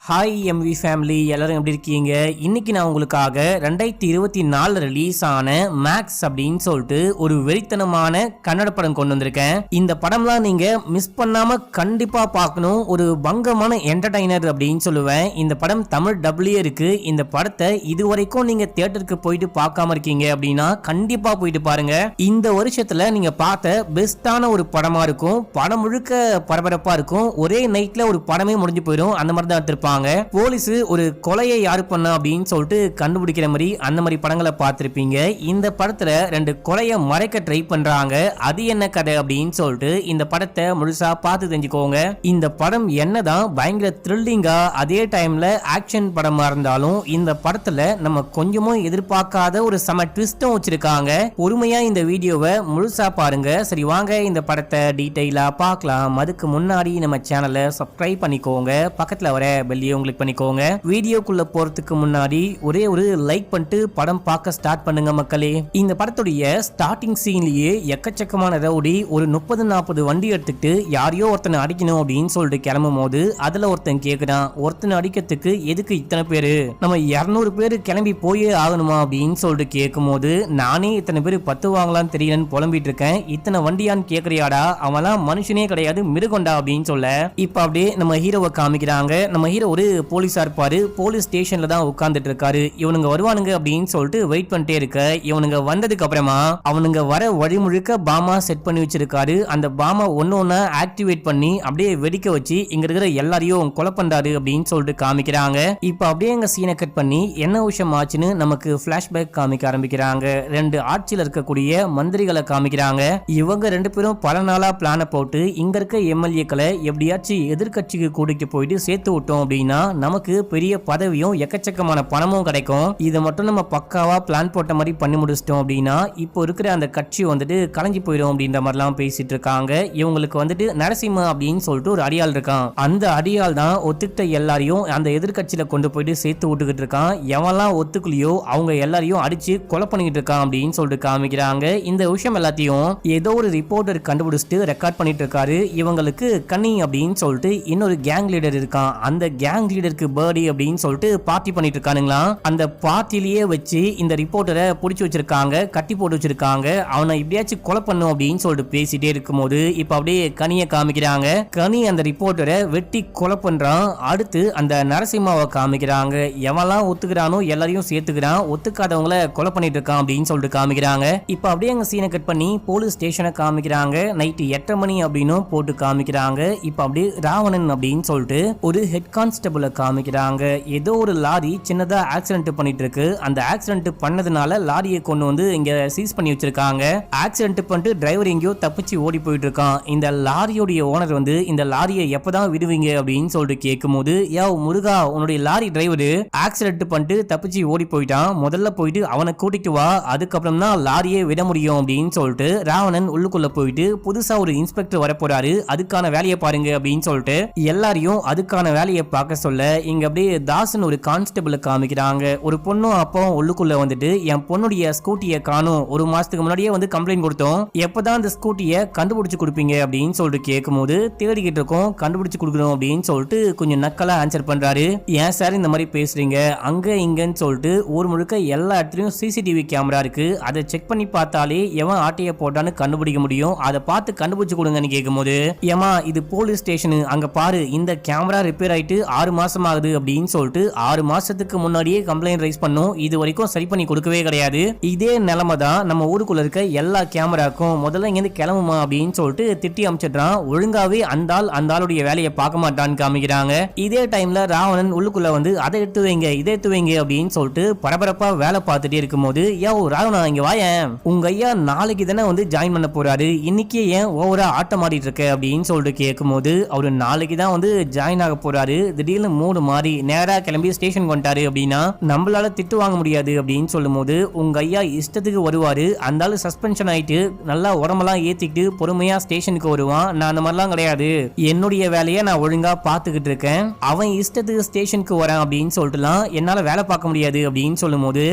Hi MV family, எல்லாரும் எப்படி இருக்கீங்க? இன்னைக்கு நான் உங்களுக்காக 2024 ரிலீஸ் ஆன மேக்ஸ் அப்படின்னு சொல்லிட்டு ஒரு வெறித்தனமான கன்னட படம் கொண்டு வந்திருக்கேன். இந்த படம்லாம் நீங்க மிஸ் பண்ணாம கண்டிப்பா பார்க்கணும். ஒரு பங்கமான என்டர்டைனர் அப்படின்னு சொல்லுவேன். இந்த படம் தமிழ் டப்லயே இருக்கு. இந்த படத்தை இதுவரைக்கும் நீங்க தியேட்டருக்கு போயிட்டு பார்க்காம இருக்கீங்க அப்படின்னா கண்டிப்பா போயிட்டு பாருங்க. இந்த வருஷத்துல நீங்க பார்த்த பெஸ்டான ஒரு படமா இருக்கும். படம் முழுக்க பரபரப்பா இருக்கும். ஒரே நைட்ல ஒரு படமே முடிஞ்சு போயிடும். அந்த மாதிரி தான் எடுத்திருப்பாங்க. போலீஸ் ஒரு கொலையை யாரு பண்ண அப்படின்னு சொல்லிட்டு கண்டுபிடிக்கிற மாதிரி அந்த மாதிரி படங்களை பார்த்திருப்பீங்க. இந்த படத்துல 2 கொலையை மறைக்க ட்ரை பண்றாங்க. அது என்ன கதை அப்படின்னு சொல்லிட்டு இந்த படத்தை முழுசா பார்த்து தெரிஞ்சுக்கோங்க. இந்த படம் என்னதான் பயங்கர த்ரில்லிங்கா அதே டைம்ல ஆக்ஷன் படமா இருந்தாலும் இந்த படத்துல நம்ம கொஞ்சமும் எதிர்பார்க்காத ஒரு செம ட்விஸ்டும் வச்சிருக்காங்க. பொறுமையா இந்த வீடியோவை முழுசா பாருங்க. சரி, வாங்க இந்த படத்தை டீடைலா பார்க்கலாம். அதுக்கு முன்னாடி நம்ம சேனலை சப்ஸ்கிரைப் பண்ணிக்கோங்க. பக்கத்துல வர பெல் கிளிக் பண்ணிக்கோங்க. வீடியோக்குள்ள போறதுக்கு முன்னாடி ஒரே ஒரு லைக் பண்ணிட்டு படம் பார்க்க ஸ்டார்ட் பண்ணுங்க மக்களே. இந்த படத்துடைய ஸ்டார்டிங் சீன்லயே எக்கச்சக்கமான ரவுடி ஒரு 30-40 வண்டி எடுத்துக்கிட்டு யாரையோ ஒருத்தனை அடிக்கணும் அப்படின்னு சொல்லிட்டு கிளம்பும் போது அதுல ஒருத்தன் கேக்குறான், ஒருத்தனை அடிக்கிறதுக்கு எதுக்கு இத்தனை பேரு? நம்ம 200 பேரு கிளம்பி போயே ஆகணுமா அப்படின்னு சொல்லிட்டு கேட்கும் போது, நானே இத்தனை பேரு 10 வாங்கலான்னு தெரியலன்னு புலம்பிட்டு இருக்கேன். இத்தனை வண்டியான்னு கேக்குறியாடா? அவன்லாம் மனுஷனே கிடையாது, மிருகண்டா அப்படின்னு சொல்ல இப்ப அப்படியே நம்ம ஹீரோவை காமிக்கிறாங்க. நம்ம ஹீரோ ஒரு போலீஸா இருப்பாரு. போலீஸ் ஸ்டேஷன்ல தான் உட்கார்ந்துட்டு இருக்காரு. இவனுங்க வருவானுங்க அப்படின்னு சொல்லிட்டு வெயிட் பண்ணிட்டே இருக்க, இவனுங்க வந்ததுக்கு அப்புறமா அவனுங்க வர வழி முழுக்க பாமா செட் பண்ணி வச்சிருக்காரு. அந்த பாமா ஒன்னொன்னா ஆக்டிவேட் பண்ணி அப்படியே வெடிக்க வச்சு இங்க இருக்கிற எல்லாரையும் கொலை பண்றாரு அப்படின்னு சொல்லிட்டு காமிக்கிறாங்க. இப்ப அப்படியே எங்க சீனை கட் பண்ணி என்ன விஷயம் ஆச்சுன்னு நமக்கு பிளாஷ்பேக் காமிக்க ஆரம்பிக்கிறாங்க. 2 ஆட்சியில இருக்கக்கூடிய மந்திரிகளை காமிக்கிறாங்க. இவங்க 2 பேரும் பல நாளா பிளான போட்டு இங்க இருக்க எம்எல்ஏக்களை எப்படியாச்சும் எதிர்கட்சிக்கு கூட்டிட்டு போயிட்டு சேர்த்து விட்டோம் அப்படின்னா நமக்கு பெரிய பதவியும் எக்கச்சக்கமான பணமும் கிடைக்கும். இதை மட்டும் நம்ம பக்காவா பிளான் போட்ட மாதிரி பண்ணி முடிச்சிட்டோம் அப்படின்னா இப்போ இருக்கிற அந்த கட்சி வந்துட்டு கலைஞ்சு போயிடும் அப்படின்ற மாதிரிலாம் பேசிட்டு இருக்காங்க. இவங்களுக்கு வந்துட்டு நரசிம்ம அப்படின்னு சொல்லிட்டு ஒரு அடியாள் இருக்கான். அந்த அடியாள் தான் ஒத்துக்கிட்ட எல்லாரையும் அந்த எதிர்கட்சியில கொண்டு போயிட்டு சேர்த்து விட்டுக்கிட்டு இருக்கான். எவெல்லாம் ஒத்துக்கலையோ அவங்க எல்லாரையும் அடிச்சு கொலை பண்ணிட்டு இருக்கான் அப்படின்னு சொல்லிட்டு காமிக்கிறாங்க. இந்த விஷயம் எல்லாத்தையும் ஏதோ ஒரு ரிப்போர்ட்டர் கண்டுபிடிச்சிட்டு ரெக்கார்ட் பண்ணிட்டு இருக்காரு. இவங்களுக்கு கனி அப்படின்னு சொல்லிட்டு இன்னொரு கேங் லீடர் இருக்கான். அந்த கேங் லீடருக்கு பர்த்டே அப்படின்னு சொல்லிட்டு பார்ட்டி பண்ணிட்டு இருக்கானுங்களா. அந்த பார்ட்டிலேயே வச்சு இந்த ரிப்போர்ட்டரை பிடிச்சி வச்சிருக்காங்க, கட்டி போட்டு வச்சிருக்காங்க. அவனை எப்படியாச்சும் கொலை பண்ணும் அப்படின்னு சொல்லிட்டு பேசிட்டே இருக்கும்போது இப்ப அப்படியே கனியை காமிக்கிறாங்க. கனி அந்த ரிப்போர்ட்டரை வெட்டி கொலை பண்றான். அடுத்து அந்த நரசிம்மாவை காமிக்கிறாங்க. எவெல்லாம் ஒத்துக்கிறானோ எல்லாரையும் சேர்த்துக்கிறான், ஒத்துக்காதவங்களை கொலை பண்ணிட்டு இருக்கான் அப்படின்னு சொல்லிட்டு காமிக்கிறாங்க. இப்ப அப்படியே அங்க சீனை கட் பண்ணி போலீஸ் ஸ்டேஷனை காமிக்கிறாங்க. நைட்டு 8 மணி அப்படின்னு போட்டு காமிக்கிறாங்க. இப்ப அப்படியே ராவணன் அப்படின்னு சொல்லிட்டு ஒரு ஹெட் கான்ஸ்டபிளை காமிக்கிறாங்க. ஏதோ ஒரு லாரி சின்னதா ஆக்சிடென்ட் பண்ணிட்டு இருக்கு. அந்த ஆக்சிடென்ட் பண்ணதுனால லாரியை கொண்டு வந்து இங்க சீஸ் பண்ணி வச்சிருக்காங்க. ஆக்சிடென்ட் பண்ணிட்டு டிரைவர் எங்கேயோ தப்பிச்சு ஓடி போயிட்டு இருக்கான். இந்த லாரியோடைய ஓனர் வந்து இந்த லாரியை எப்பதான் விடுவீங்க அப்படின்னு சொல்லிட்டு கேட்கும்போது, யோ முருகா, உன்னுடைய லாரி டிரைவர் ஆக்சிடென்ட் பண்ணிட்டு தப்பிச்சு ஓடி போயிட்டான். முதல்ல போயிட்டு அவனை கூட்டிட்டு வா, அதுக்கப்புறம் தான் லாரியை விட முடியும் அப்படின்னு சொல்லிட்டு ராவணன் உள்ளுக்குள்ள போயிட்டு புதுசா ஒரு இன்ஸ்பெக்டர் வர போறாரு, அதுக்கான வேலையை பாருங்க அப்படின்னு சொல்லிட்டு எல்லாரையும் அதுக்கான வேலையை பார்க்க சொல்ல இங்க அப்படியே தாசன் ஒரு கான்ஸ்டபிளை காமிக்கிறாங்க. ஒரு பொண்ணும் அப்பாவும் உள்ளுக்குள்ள வந்துட்டு, என் பொண்ணுடைய ஸ்கூட்டியை காணும், 1 மாசத்துக்கு முன்னாடியே வந்து கம்ப்ளைண்ட் கொடுத்தோம், எப்பதான் அந்த ஸ்கூட்டியை கண்டுபிடிச்சு கொடுப்பீங்க அப்படின்னு சொல்லிட்டு கேட்கும்போது, தேடிக்கிட்டு இருக்கோம், கண்டுபிடிச்சு கொடுக்கணும் அப்படின்னு சொல்லிட்டு கொஞ்சம் நக்கலா ஆன்சர் பண்றாரு. ஏன் சார் இந்த மாதிரி பேசுறீங்க? அங்க இங்கன்னு சொல்லிட்டு ஊர் முழுக்க எல்லா இடத்துலயும் சிசிடிவி கேமரா இருக்கு, அதை செக் பண்ணி பார்த்தாலே எவன் ஆட்டையை போட்டான்னு கண்டுபிடிக்க முடியும், அதை பார்த்து கண்டுபிடிச்சு கொடுங்கன்னு கேட்கும்போது, ஏமா இது போலீஸ் ஸ்டேஷன், அங்க பாரு இந்த கேமரா ரிப்பேர் ஆயிட்டு 6 மாசம் ஆகுது அப்படின்னு சொல்லிட்டு 6 மாசத்துக்கு முன்னாடியே கம்ப்ளைண்ட் ரைஸ் பண்ணோம், இது வரைக்கும் சரி பண்ணி கொடுக்கவே கிடையாது. இதே நிலைமை தான் நம்ம ஊருக்குள்ள இருக்க எல்லா கேமராக்கும். முதல்ல இங்க இருந்து கிளம்புமா அப்படின்னு சொல்லிட்டு திட்டி அமைச்சிடுறான். ஒழுங்காவே அந்த ஆளுடைய வேலையை பார்க்க மாட்டான்னு காமிக்கிறாங்க. இதே டைம்ல ராவணன் உள்ளுக்குள்ள வந்து அதை எடுத்து வைங்க, இதை எடுத்து வைங்க அப்படின்னு சொல்லிட்டு பரபரப்பா வேலை பார்த்துட்டே இருக்கும்போது, யோ ராவணா இங்க வாயேன், உங்க ஐயா நாளைக்கு தானே வந்து ஜாயின் பண்ண போறாரு, இன்னைக்கே ஏன் ஓவரா ஆட்டம் ஆடிட்டு இருக்க அப்படின்னு சொல்லிட்டு கேட்கும்போது, அவரு நாளைக்கு தான் வந்து ஜாயின் ஆக போறாரு, திடீர்னு மூடு மாறி நேரா கிளம்பி ஸ்டேஷன் வந்துட்டாரு அப்படின்னா நம்மளால திட்டு வாங்க முடியாது அப்படின்னு சொல்லும் போது, உங்க ஐயா இஷ்டத்துக்கு வருவாரு, அந்த ஆளு சஸ்பென்ஷன் ஆயிட்டு நல்லா உடம்பெல்லாம் ஏத்திக்கிட்டு பொறுமையா ஸ்டேஷனுக்கு வருவான், நான் அந்த மாதிரிலாம் கிடையாது, என்னுடைய வேலையை நான் ஒழுங்கா பாத்துக்கிட்டு இருக்கேன், அவன் இஷ்டத்துக்கு ஸ்டேஷனுக்கு வரான் அப்படின்னு சொல்லிட்டுலாம் என்னால வேலை பார்க்க முடியாது அப்படின்னு சொல்லும் போது,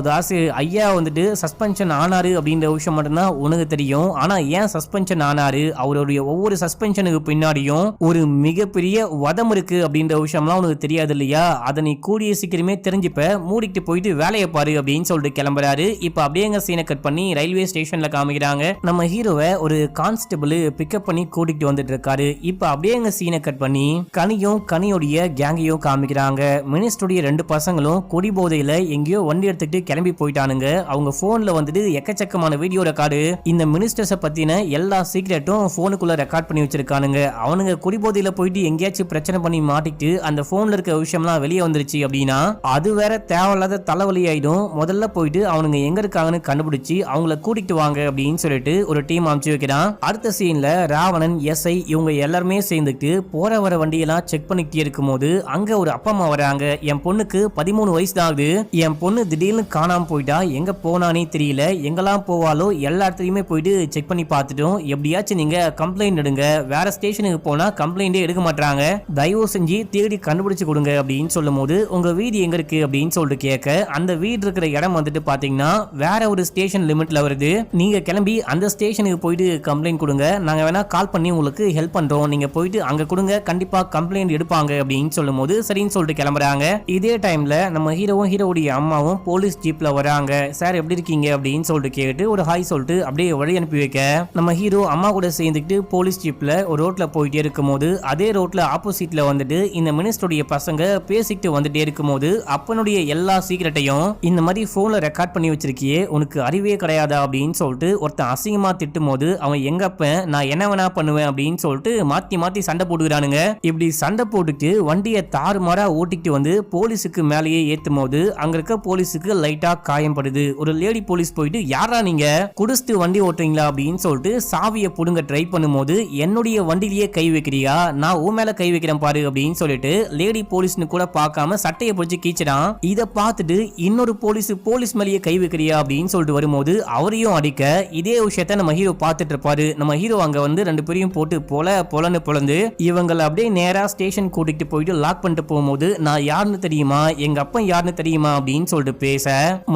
தாசு ஐயா வந்துட்டு சஸ்பென்ஷன் ஆனாரு அப்படின்ற விஷயம் மட்டும்தான் உனக்கு தெரியும், ஆனா ஏன் சஸ்பென்ஷன் ஆனாரு, அவருடைய ஒவ்வொரு சஸ்பென்ஷனுக்கு பின்னாடியும் ஒரு மிகப்பெரிய வதம் இருக்கு அப்படின்ற அப்படின்ற விஷயம்லாம் உனக்கு தெரியாது இல்லையா, அதை நீ கூடிய சீக்கிரமே தெரிஞ்சுப்ப, மூடிட்டு போயிட்டு வேலையை பாரு அப்படின்னு சொல்லிட்டு கிளம்புறாரு. இப்ப அப்படியேங்க சீனை கட் பண்ணி ரயில்வே ஸ்டேஷன்ல காமிக்கிறாங்க. நம்ம ஹீரோவை ஒரு கான்ஸ்டபிள் பிக்கப் பண்ணி கூட்டிட்டு வந்துட்டு இருக்காரு. இப்ப அப்படியேங்க சீனை கட் பண்ணி கனியும் கனியோடைய கேங்கையும் காமிக்கிறாங்க. மினிஸ்டருடைய 2 பசங்களும் குடி போதையில எங்கேயோ வண்டி எடுத்துக்கிட்டு கிளம்பி போயிட்டானுங்க. அவங்க போன்ல வந்துட்டு எக்கச்சக்கமான வீடியோ ரெக்கார்டு, இந்த மினிஸ்டர்ஸை பத்தின எல்லா சீக்ரெட்டும் போனுக்குள்ள ரெக்கார்ட் பண்ணி வச்சிருக்கானுங்க. அவனுங்க குடிபோதையில போயிட்டு எங்கேயாச்சும் பிரச்சனை பண்ணி மாட்டிட்டு அந்த போன்ல இருக்க விஷயம்லாம் வெளியே வந்துருச்சு அப்படின்னா அது வேற தேவையில்லாத தலைவலி ஆயிடும். முதல்ல போயிட்டு அவனுங்க எங்க இருக்காங்கன்னு கண்டுபிடிச்சு அவங்கள கூட்டிட்டு வாங்க அப்படின்னு சொல்லிட்டு ஒரு டீம் அமைச்சு வைக்கிறான். அடுத்த சீன்ல ராவணன், எஸ்ஐ இவங்க எல்லாருமே சேர்ந்துட்டு போற வர வண்டியெல்லாம் செக் பண்ணிக்கிட்டே இருக்கும் போது அங்க ஒரு அப்பா அம்மா வராங்க. என் பொண்ணுக்கு 13 வயசு தான் ஆகுது, என் பொண்ணு திடீர்னு காணாம போயிட்டா, எங்க போனானே தெரியல, எங்கெல்லாம் போவாலோ எல்லா இடத்துலயுமே போயிட்டு செக் பண்ணி பார்த்துட்டோம், எப்படியாச்சும் நீங்க கம்ப்ளைண்ட் எடுங்க, வேற ஸ்டேஷனுக்கு போனா கம்ப்ளைண்டே எடுக்க மாட்டாங்க, தயவு செஞ்சு தேடி கண்டுபிடிச்சு கொடுங்க அப்படின்னு சொல்லும் போது உங்க வீடு எங்க இருக்கு அப்படின்னு சொல்லிட்டு கேட்க அந்த வீடு இருக்கிற இடம் வந்துட்டு பாத்தீங்கன்னா வேற ஒரு ஸ்டேஷன் லிமிட்ல வருது. நீங்க கிளம்பி அந்த ஸ்டேஷனுக்கு போயிட்டு கம்ப்ளைண்ட் கொடுங்க, நாங்க வேணா கால் பண்ணி உங்களுக்கு ஹெல்ப் பண்றோம், நீங்க போயிட்டு அங்க கொடுங்க, கண்டிப்பா கம்ப்ளைண்ட் எடுப்பாங்க அப்படின்னு சொல்லும் போது சரின்னு சொல்லிட்டு கிளம்புறாங்க. இதே டைம்ல நம்ம ஹீரோவும் ஹீரோவுடைய அம்மாவும் போலீஸ் ஜீப்ல வராங்க. சார் எப்படி இருக்கீங்க அப்படின்னு சொல்லிட்டு கேட்டு ஒரு ஹாய் சொல்லிட்டு அப்படியே வழி அனுப்பி வைக்க நம்ம ஹீரோ அம்மா கூட சேர்ந்துக்கிட்டு போலீஸ் ஜீப்ல ஒரு ரோட்ல போயிட்டே இருக்கும் போது அதே ரோட்ல ஆப்போசிட்ல வந்துட்டு இந்த மினிஸ்டருடைய பசங்க பேசிக்கிட்டு வந்துட்டே இருக்கும் போது அப்பனுடைய எல்லா சீக்கிரட்டையும் இந்த மாதிரி போன்ல ரெக்கார்ட் பண்ணி வச்சிருக்கியே, உனக்கு அறிவே கிடையாதா அப்படின்னு சொல்லிட்டு ஒருத்தன் அசிங்கமா திட்டும் போது அவன் எங்க அப்பன், நான் என்ன வேணா பண்ணுவேன் அப்படின்னு சொல்லிட்டு மாத்தி மாத்தி சண்டை போட்டுக்கிறானுங்க. இப்படி சண்டை போட்டுட்டு வண்டியை தாறுமாறா ஓட்டிட்டு வந்து போலீஸுக்கு மேலேயே ஏத்தும் போது அங்க இருக்க போலீஸுக்கு லைட்டா காயம் படுது. ஒரு லேடி போலீஸ் போயிட்டு யாரா நீங்க குடிச்சிட்டு வண்டி ஓட்டுறீங்களா அப்படின்னு சொல்லிட்டு சாவியை புடுங்க ட்ரை பண்ணும்போது என்னுடைய வண்டியிலேயே கை வைக்கிறியா, நான் உன் மேல கை வைக்கிறேன் பாரு அப்படின்னு சொல்லிட்டு லேடி போலீஸ்னு கூட பார்க்காம சட்டையை பிடிச்சு கீச்சிடான். இதை பார்த்துட்டு இன்னொரு போலீஸ் மேலேயே கை வைக்கிறியா அப்படின்னு சொல்லிட்டு வரும்போது அவரையும் அடிக்க இதே விஷயத்த நம்ம ஹீரோ பார்த்துட்டு இருப்பாரு. நம்ம ஹீரோ அங்க வந்து 2 பேரையும் போட்டு பொலன்னு பொலந்து இவங்களை அப்படியே நேரா ஸ்டேஷன் கூட்டிட்டு போயிட்டு லாக் பண்ணிட்டு போகும்போது நான் யாருன்னு தெரியுமா, எங்க அப்பா யாருன்னு தெரியுமா அப்படின்னு சொல்லிட்டு பேச,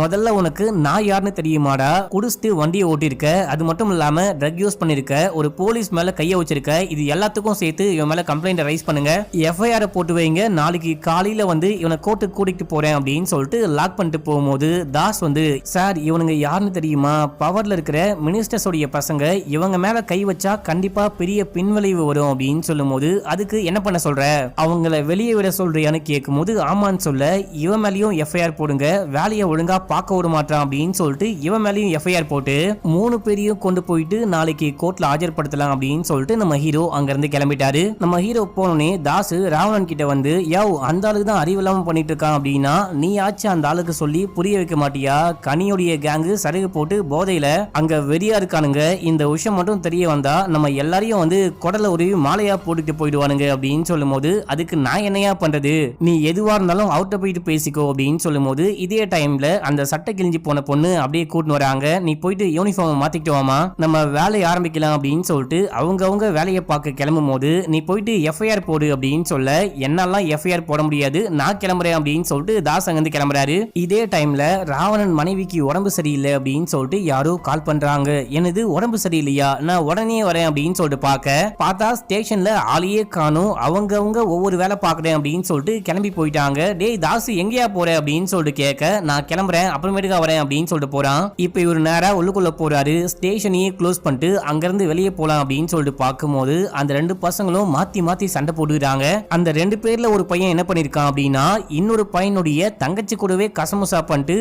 முதல்ல உனக்கு நான் யாருன்னு தெரியுமாடா, குடிச்சிட்டு வண்டியை ஓட்டிருக்க, அது மட்டும் இல்லாம ட்ரக் யூஸ் பண்ணிருக்க, ஒரு போலீஸ் மேல கைய வச்சிருக்க, இது எல்லாத்துக்கும் சேர்த்து இவன் மேல கம்ப்ளைண்ட் ரைஸ் பண்ணுங்க, எஃப்ஐஆர் போட்டு வைங்க, நாளைக்கு காலையில வந்து இவனை கோர்ட்டுக்கு கூட்டிட்டு போறேன் அப்படின்னு சொல்லிட்டு லாக் பண்ணிட்டு போகும்போது தாஸ் வந்து சார் இவனுங்க யாருன்னு தெரியுமா, பவர்ல இருக்கிற மினிஸ்டர்ஸ் உடைய பசங்க, இவங்க மேல கை வச்சா கண்டிப்பா பெரிய பின்விளைவு வரும் அப்படின்னு சொல்லும் போது அதுக்கு என்ன பண்ண சொல்ற, அவங்கள வெளியே விட சொல்றியான்னு கேட்கும் போது ஆமான்னு சொல்ல, இவன் மேலயும் எஃப்ஐஆர் போடுங்க, வேலையை ஒழுங்கா பார்க்க விட மாட்டான் அப்படின்னு சொல்லிட்டு இவன் மேலயும் எஃப்ஐஆர் போட்டு 3 பேரையும் கொண்டு போயிட்டு நாளைக்கு கோர்ட்ல ஆஜர்படுத்தலாம் அப்படின்னு சொல்லிட்டு நம்ம ஹீரோ அங்க இருந்து கிளம்பிட்டாரு. நம்ம ஹீரோ போனோடனே தாசு ராவணன் கிட்ட வந்து யவ் அந்த ஆளுக்கு தான் அறிவில்லாம பண்ணிட்டு இருக்கான் அப்படின்னா நீ ஆச்சு அந்த ஆளுக்கு சொல்லி புரிய வைக்க மாட்டியா, கனியோடைய கேங்கு சருகு போட்டு போதையில அங்க வெறியா இருக்கானுங்க, இந்த விஷயம் மட்டும் தெரிய வந்தா நம்ம எல்லாரையும் வந்து குடல உருவி மாலையா போட்டுட்டு போயிடுவானுங்க அப்படின்னு சொல்லும் போது அதுக்கு நான் என்னையா பண்றது, நீ எதுவா இருந்தாலும் அவர்கிட்ட போயிட்டு பேசிக்கோ அப்படின்னு சொல்லும் போது இதே டைம்ல அந்த சட்டை கிழிஞ்சு போன பொண்ணு அப்படியே கூட்டின்னு வராங்க. நீ போயிட்டு யூனிஃபார்ம் மாத்திட்டு வாமா, நம்ம வேலையை ஆரம்பிக்கலாம் அப்படின்னு சொல்லிட்டு அவங்க வேலையை பார்க்க கிளம்பும் போது நீ போயிட்டு எஃப்ஐஆர் போடு அப்படின்னு சொல்ல, என்னெல்லாம் எஃப்ஐஆர் போட முடியாது, நான் கிளம்புறேன் அப்படின்னு சொல்லிட்டு தாஸ் அங்கிருந்து கிளம்புறாரு. இதே டைம்ல ராவணன் மனைவிக்கு உடம்பு சரியில்லை அப்படின்னு சொல்லிட்டு யாரோ கால் பண்றாங்க. எனது உடம்பு சரியில்லையா, நான் உடனே வரேன் அப்படின்னு சொல்லிட்டு பார்த்தா ஸ்டேஷன்ல ஆளையே காணும், அவங்க ஒவ்வொரு வேலை பார்க்கறேன் அப்படின்னு சொல்லிட்டு கிளம்பி போயிட்டாங்க. டேய் தாசு எங்கேயா போற அப்படின்னு சொல்லிட்டு கேட்க, நான் கிளம்புறேன் அப்புறமேட்டுக்கா வரேன் அப்படின்னு சொல்லிட்டு போறான். இப்ப இவர் நேரா உள்ளுக்குள்ள போறாரு, ஸ்டேஷனையே க்ளோஸ் பண்ணிட்டு அங்கிருந்து வெளியே போலாம் அப்படின்னு சொல்லிட்டு பார்க்கும்போது அந்த 2 பசங்களும் மாத்தி சண்டை போட்டுக்கிறாங்க. அந்த 2 பேர்ல ஒரு பையன் என்ன பண்ணிருக்கான் அப்படின்னா இன்னொரு பையனுடைய தங்கச்சி கூடவே கசமுசா பண்ணிட்டு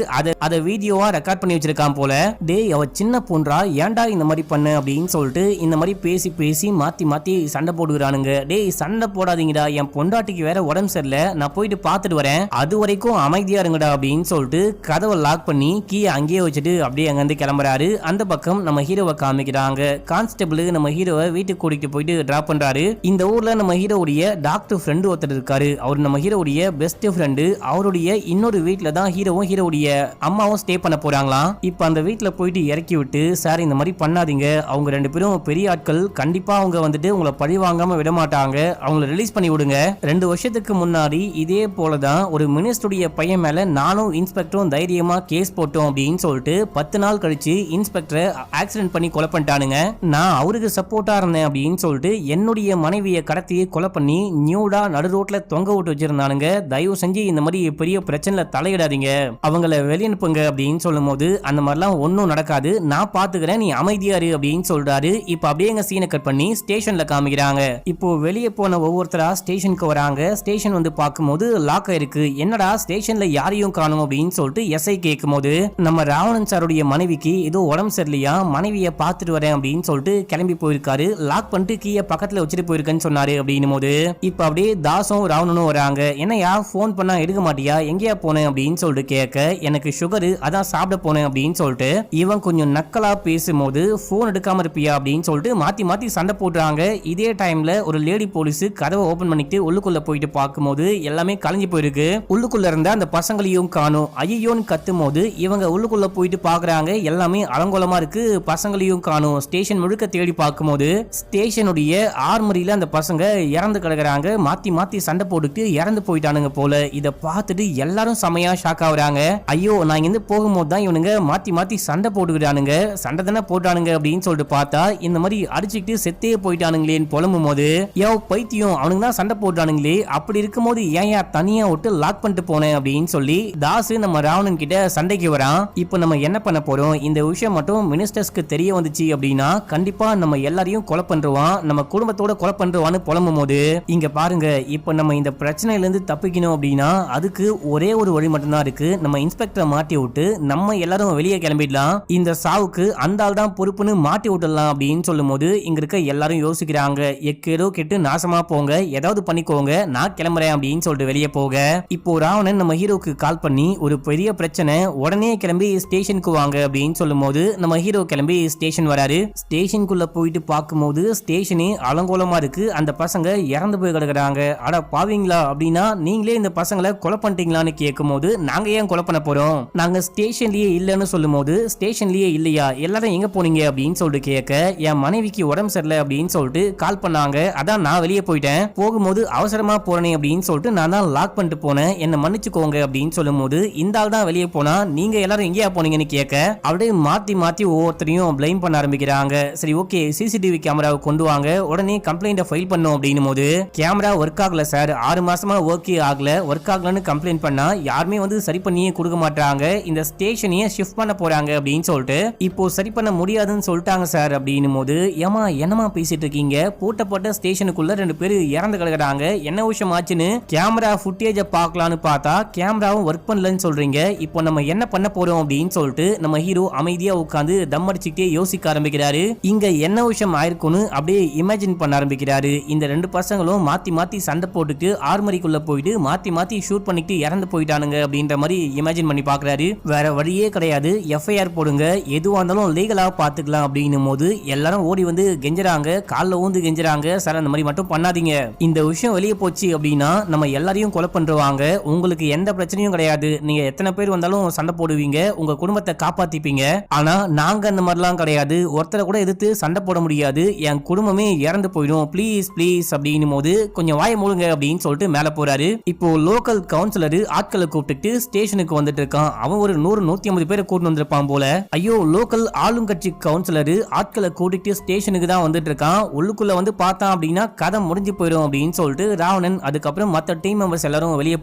அதை வீடியோவா ரெக்கார்ட் பண்ணி வச்சிருக்கான் போல. டேய் அவ சின்ன பொன்றா, ஏன்டா இந்த மாதிரி பண்ண அப்படின்னு சொல்லிட்டு இந்த மாதிரி பேசி மாத்தி சண்டை போடுகிறானுங்க. டேய் சண்டை போடாதீங்கடா, என் பொண்டாட்டிக்கு வேற உடம்பு சரியில்லை, நான் போயிட்டு பார்த்துட்டு வரேன், அது வரைக்கும் அமைதியா இருங்கடா அப்படின்னு சொல்லிட்டு கதவை லாக் பண்ணி கீ அங்கேயே வச்சுட்டு அப்படியே அங்கிருந்து கிளம்புறாரு. அந்த பக்கம் நம்ம ஹீரோவை காமிக்கிறாங்க. கான்ஸ்டபிள் நம்ம ஹீரோவை வீட்டுக்கு கூட்டிட்டு போயிட்டு டிராப் பண்றாரு. இந்த ஊர்ல நம்ம ஹீரோவுடைய டாக்டர் ஃப்ரெண்டு ஒருத்தர் இருக்காரு, அவர் நம்ம ஹீரோவுடைய பெஸ்ட் ஃப்ரெண்டு, அவருடைய இன்னொரு வீட்டுல தான் ஹீரோவும் ஹீரோவுடைய அம்மாவும் ஸ்டே பண்ண போறாங்களாம். இப்ப அந்த வீட்டுல போயிட்டு இறக்கி விட்டு சார் இந்த மாதிரி பண்ணாதீங்க, அவங்க 2 பேரும் பெரிய ஆட்கள், கண்டிப்பா அவங்க வந்துட்டு உங்களை பழி வாங்காம விட மாட்டாங்க, அவங்கள ரிலீஸ் பண்ணி விடுங்க. 2 வருஷத்துக்கு முன்னாடி இதே போலதான் ஒரு மினிஸ்டருடைய பையன் மேல நானும் இன்ஸ்பெக்டரும் தைரியமா கேஸ் போட்டோம் அப்படின்னு சொல்லிட்டு 10 நாள் கழிச்சு இன்ஸ்பெக்டரை ஆக்சிடென்ட் பண்ணி கொலை பண்ணிட்டானுங்க. நான் அவருக்கு சப்போர்ட்டா இருந்தேன் அப்படின்னு சொல்லிட்டு என்னுடைய மனைவியை கடத்தி கொலை பண்ணி நியூடா நடு ரோட்ல தொங்க விட்டு வச்சிருந்தானுங்க, தயவு செஞ்சு இந்த மாதிரி பெரிய பிரச்சனைல தலையிடாதீங்க, அவங்கள வெளிய அனுப்புங்க அப்படின்னு சொல்லும் போது அந்த மாதிரிலாம் ஒன்னும் நடக்காது, நான் பாத்துக்கிறேன், நீ அமைதியா இரு அப்படின்னு சொல்றாரு. இப்ப அப்படியே எங்க சீனை கட் பண்ணி ஸ்டேஷன்ல காமிக்கிறாங்க. இப்போ வெளியே போன ஒவ்வொருத்தரா ஸ்டேஷனுக்கு வராங்க. ஸ்டேஷன் வந்து பார்க்கும்போது லாக் ஆயிருக்கு. என்னடா ஸ்டேஷன்ல யாரையும் காணும் அப்படின்னு சொல்லிட்டு எஸ்ஐ கேட்கும் போது, நம்ம ராவணன் சாருடைய மனைவிக்கு ஏதோ உடம்பு சரியில்லையா, மனைவியை பார்த்துட்டு வரேன் அப்படின்னு சொல்லிட்டு கிளம்பி போயிருக்காரு. லாக் பண்ணிட்டு கீழே பக்கத்துல வச்சுட்டு போயிருக்கேன்னு சொன்னாரு அப்படின்னும் போது இப்ப அப்படியே தாசும் ராவணனும் வராங்க. என்னையா போன் பண்ணா எடுக்க மாட்டியா, எங்கேயா போனேன் அப்படின்னு சொல்லிட்டு கேட்க, எனக்கு சுகரு அதான் சாப்பிட போனேன் அப்படின்னு சொல்லிட்டு இவன் கொஞ்சம் நக்கலா பேசும்போது, போன் எடுக்காம இருப்பியா அப்படின்னு சொல்லிட்டு மாத்தி மாத்தி சண்டை போடுறாங்க. இதே டைம்ல ஒரு லேடி போலீஸ் கதவை ஓபன் பண்ணிட்டு உள்ளுக்குள்ள போயிட்டு பார்க்கும்போது எல்லாமே கலைஞ்சு போயிருக்கு. உள்ளுக்குள்ள இருந்த அந்த பசங்களையும் காணும். ஐயோன்னு கத்தும் போது இவங்க உள்ளுக்குள்ள போயிட்டு பாக்குறாங்க, எல்லாமே அலங்கோலமா இருக்கு, பசங்களையும் காணும். ஸ்டேஷன் முழுக்க தேடி பார்க்கும்போது ஸ்டேஷனுடைய ஆர்மரியில அந்த பசங்க இறந்து கிடக்குறாங்க. மாத்தி மாத்தி சண்டை போட்டுட்டு இறந்து போயிட்டானுங்க போல. இத பார்த்துட்டு எல்லாரும் செமையா ஷாக் ஆகுறாங்க. ஐயோ, நான் இங்க போகும்போது தான் இவனுங்க மாத்தி மாத்தி சண்டை போட்டுக்கிறானுங்க, சண்டை தானே போட்டானுங்க அப்படின்னு சொல்லிட்டு பார்த்தா இந்த மாதிரி அடிச்சுக்கிட்டு செத்தே போயிட்டானுங்களேன்னு புலம்பும் போது, யோ பைத்தியம், அவனுங்க தான் சண்டை போட்டானுங்களே, அப்படி இருக்கும்போது ஏன் தனியா விட்டு லாக் பண்ணிட்டு போனேன் அப்படின்னு சொல்லி தாசு நம்ம ராவணன் கிட்ட சண்டைக்கு வரான். இப்போ நம்ம என்ன பண்ண போறோம், இந்த விஷயம் மட்டும் மினிஸ்டர்ஸ்க்கு தெரிய வந்துச்சு அப்படின்னா கண்டிப்பா நம்ம எல்லாரையும் கொலை பண்றோம், நம்ம குடும்பத்தோட கொலை பண்றோம்னு புலம்பும் போது, இங்க பாருங்க, இப்போ நம்ம இந்த பிரச்சனையில இருந்து தப்பிக்கணும் அப்படின்னா அதுக்கு ஒரே ஒரு வழி மட்டும் தான் இருக்கு, நம்ம இன்ஸ்பெக்டரை மாட்டி விட்டு நம்ம எல்லாரும் வெளியே கிளம்பிடலாம், இந்த சாவுக்கு அந்த ஆள் தான் பொறுப்புன்னு மாட்டி விட்டுடலாம் அப்படின்னு சொல்லும் போது இங்க இருக்க எல்லாரும் யோசிக்கிறாங்க, எக்கேதோ கெட்டு நாசமா போங்க, ஏதாவது பண்ணிக்கோங்க, நான் கிளம்புறேன் அப்படின்னு சொல்லிட்டு வெளியே போக, இப்போ ராவணன் நம்ம ஹீரோக்கு கால் பண்ணி ஒரு பெரிய பிரச்சனை, உடனே கிளம்பி ஸ்டேஷனுக்கு வாங்க அப்படின்னு சொல்லும் போது நம்ம ஹீரோ கிளம்பி ஸ்டேஷன் வராரு. ஸ்டேஷனுக்குள்ள போயிட்டு பார்க்கும்போது ஸ்டேஷனே அலங்கோலமா இருக்கு, அந்த பசங்க இறந்து போய் கிடக்குறாங்க. அட பாவீங்களா, அப்படின்னா நீங்களே இந்த பசங்களை கொலை பண்ணிட்டீங்களான்னு கேட்கும் போது, நாங்க ஏன் கொலை பண்ண போறோம், நாங்க ஸ்டேஷன்லயே இல்லன்னு சொல்லும் போது, ஸ்டேஷன்லயே இல்லையா, எல்லாரும் எங்க போனீங்க அப்படின்னு சொல்லிட்டு கேட்க, என் மனைவிக்கு உடம்பு சரியில்லை அப்படின்னு சொல்லிட்டு கால் பண்ணாங்க, அதான் நான் வெளியே போயிட்டேன், போகும்போது அவசரமா போறேன் அப்படின்னு சொல்லிட்டு நான் தான் லாக் பண்ணிட்டு போனேன், என்ன மன்னிச்சுக்கோங்க அப்படின்னு சொல்லும் போது, இந்த ஆள் தான் வெளியே போனா, நீங்க எல்லாரும் எங்கேயா போனீங்கன்னு கேட்க, அப்படியே மாத்தி மாத்தி ஒவ்வொருத்தரையும் பிளேம் பண்ண ஆரம்பிக்கிறாங்க. சரி ஓகே, சிசிடிவி கேமராவை கொண்டு வாங்க, உடனே கம்ப்ளைண்ட ஃபைல் பண்ணும் அப்படின்னும் போது, கேமரா ஒர்க் ஆகல சார், 6 மாசமா ஒர்க் ஆகல, ஒர்க் ஆகலன்னு கம்ப்ளைண்ட் பண்ணா யாருமே வந்து சரி பண்ணியே கொடுக்க மாட்டாங்க, இந்த ஸ்டேஷனையே ஷிஃப்ட் பண்ண போறாங்க அப்படின்னு சொல்லிட்டு இப்போ சரி பண்ண முடியாதுன்னு சொல்லிட்டாங்க சார் அப்படின்னும் போது, ஏமா என்னமா பேசிட்டு இருக்கீங்க, பூட்டப்பட்ட ஸ்டேஷனுக்குள்ள 2 பேர் இறந்து கிடக்குறாங்க, என்ன விஷயம் ஆச்சுன்னு கேமரா ஃபுட்டேஜை பார்க்கலான்னு பார்த்தா கேமராவும் ஒர்க் பண்ணலன்னு சொல்றீங்க, இப்போ நம்ம என்ன பண்ண போறோம் அப்படின்னு சொல்லிட்டு நம்ம ஹீரோ அமைதியா உட்கார்ந்து தம் அடிச்சுக்கிட்டே யோசிக்க ஆரம்பிக்கிறாரு. இங்க என்ன விஷயம் ஆயிருக்குன்னு அப்படியே இமேஜின் பண்ண ஆரம்பிக்கிறாரு. இந்த 2 பசங்களும் மாத்தி மாத்தி சண்டை போட்டுட்டு ஆர்மரிக்குள்ள போயிட்டு மாத்தி மாத்தி ஷூட் பண்ணிட்டு இறந்து போயிட்டானுங்க அப்படின்ற மாதிரி இமேஜின் பண்ணி பாக்குறாரு. வேற வழியே கிடையாது, எஃப்ஐஆர் போடுங்க, எதுவா இருந்தாலும் லீகலா பாத்துக்கலாம் அப்படின்னும் போது எல்லாரும் ஓடி வந்து கெஞ்சறாங்க, கால்ல ஊந்து கெஞ்சறாங்க, சார் அந்த மாதிரி மட்டும் பண்ணாதீங்க, இந்த விஷயம் வெளியே போச்சு அப்படின்னா நம்ம எல்லாரையும் கொலை பண்றவாங்க, உங்களுக்கு எந்த பிரச்சனையும் கிடையாது, நீங்க எத்தனை பேர் வந்தாலும் சண்டை போடுவீங்க, உங்க குடும்பத்தை காப்பாத்திப்பீங்க, ஆனா நாங்க அந்த மாதிரிலாம் கிடையாது, ஒருத்தரை கூட எதிர்த்து சண்டை போட முடியாது, என் குடும்பமே இறந்து போயிடும், ப்ளீஸ் ப்ளீஸ் அப்படின்னும் போது கொஞ்சம் வாய மூடுங்க அப்படின்னு சொல்லிட்டு மேல போறாரு. இப்போ லோக்கல் கவுன்சிலர் ஆட்களை கூப்பிட்டு ஸ்டேஷனுக்கு வந்துட்டு இருக்கான். அவன் ஒரு 100-150 பேரை கூட்டு வந்திருப்பான் போல. ஐயோ, லோக்கல் ஆளும் கட்சி கவுன்சிலர் ஆட்களை கூட்டிட்டு ஸ்டேஷனுக்கு தான் வந்துட்டு இருக்கான். உள்ளுக்குள்ள வந்து பார்த்தான் அப்படின்னா கதை முடிஞ்சு போயிடும் அப்படின்னு சொல்லிட்டு ராவணன் அதுக்கப்புறம் மத்த டீம் மெம்பர்ஸ் எல்லாரும் வெளியே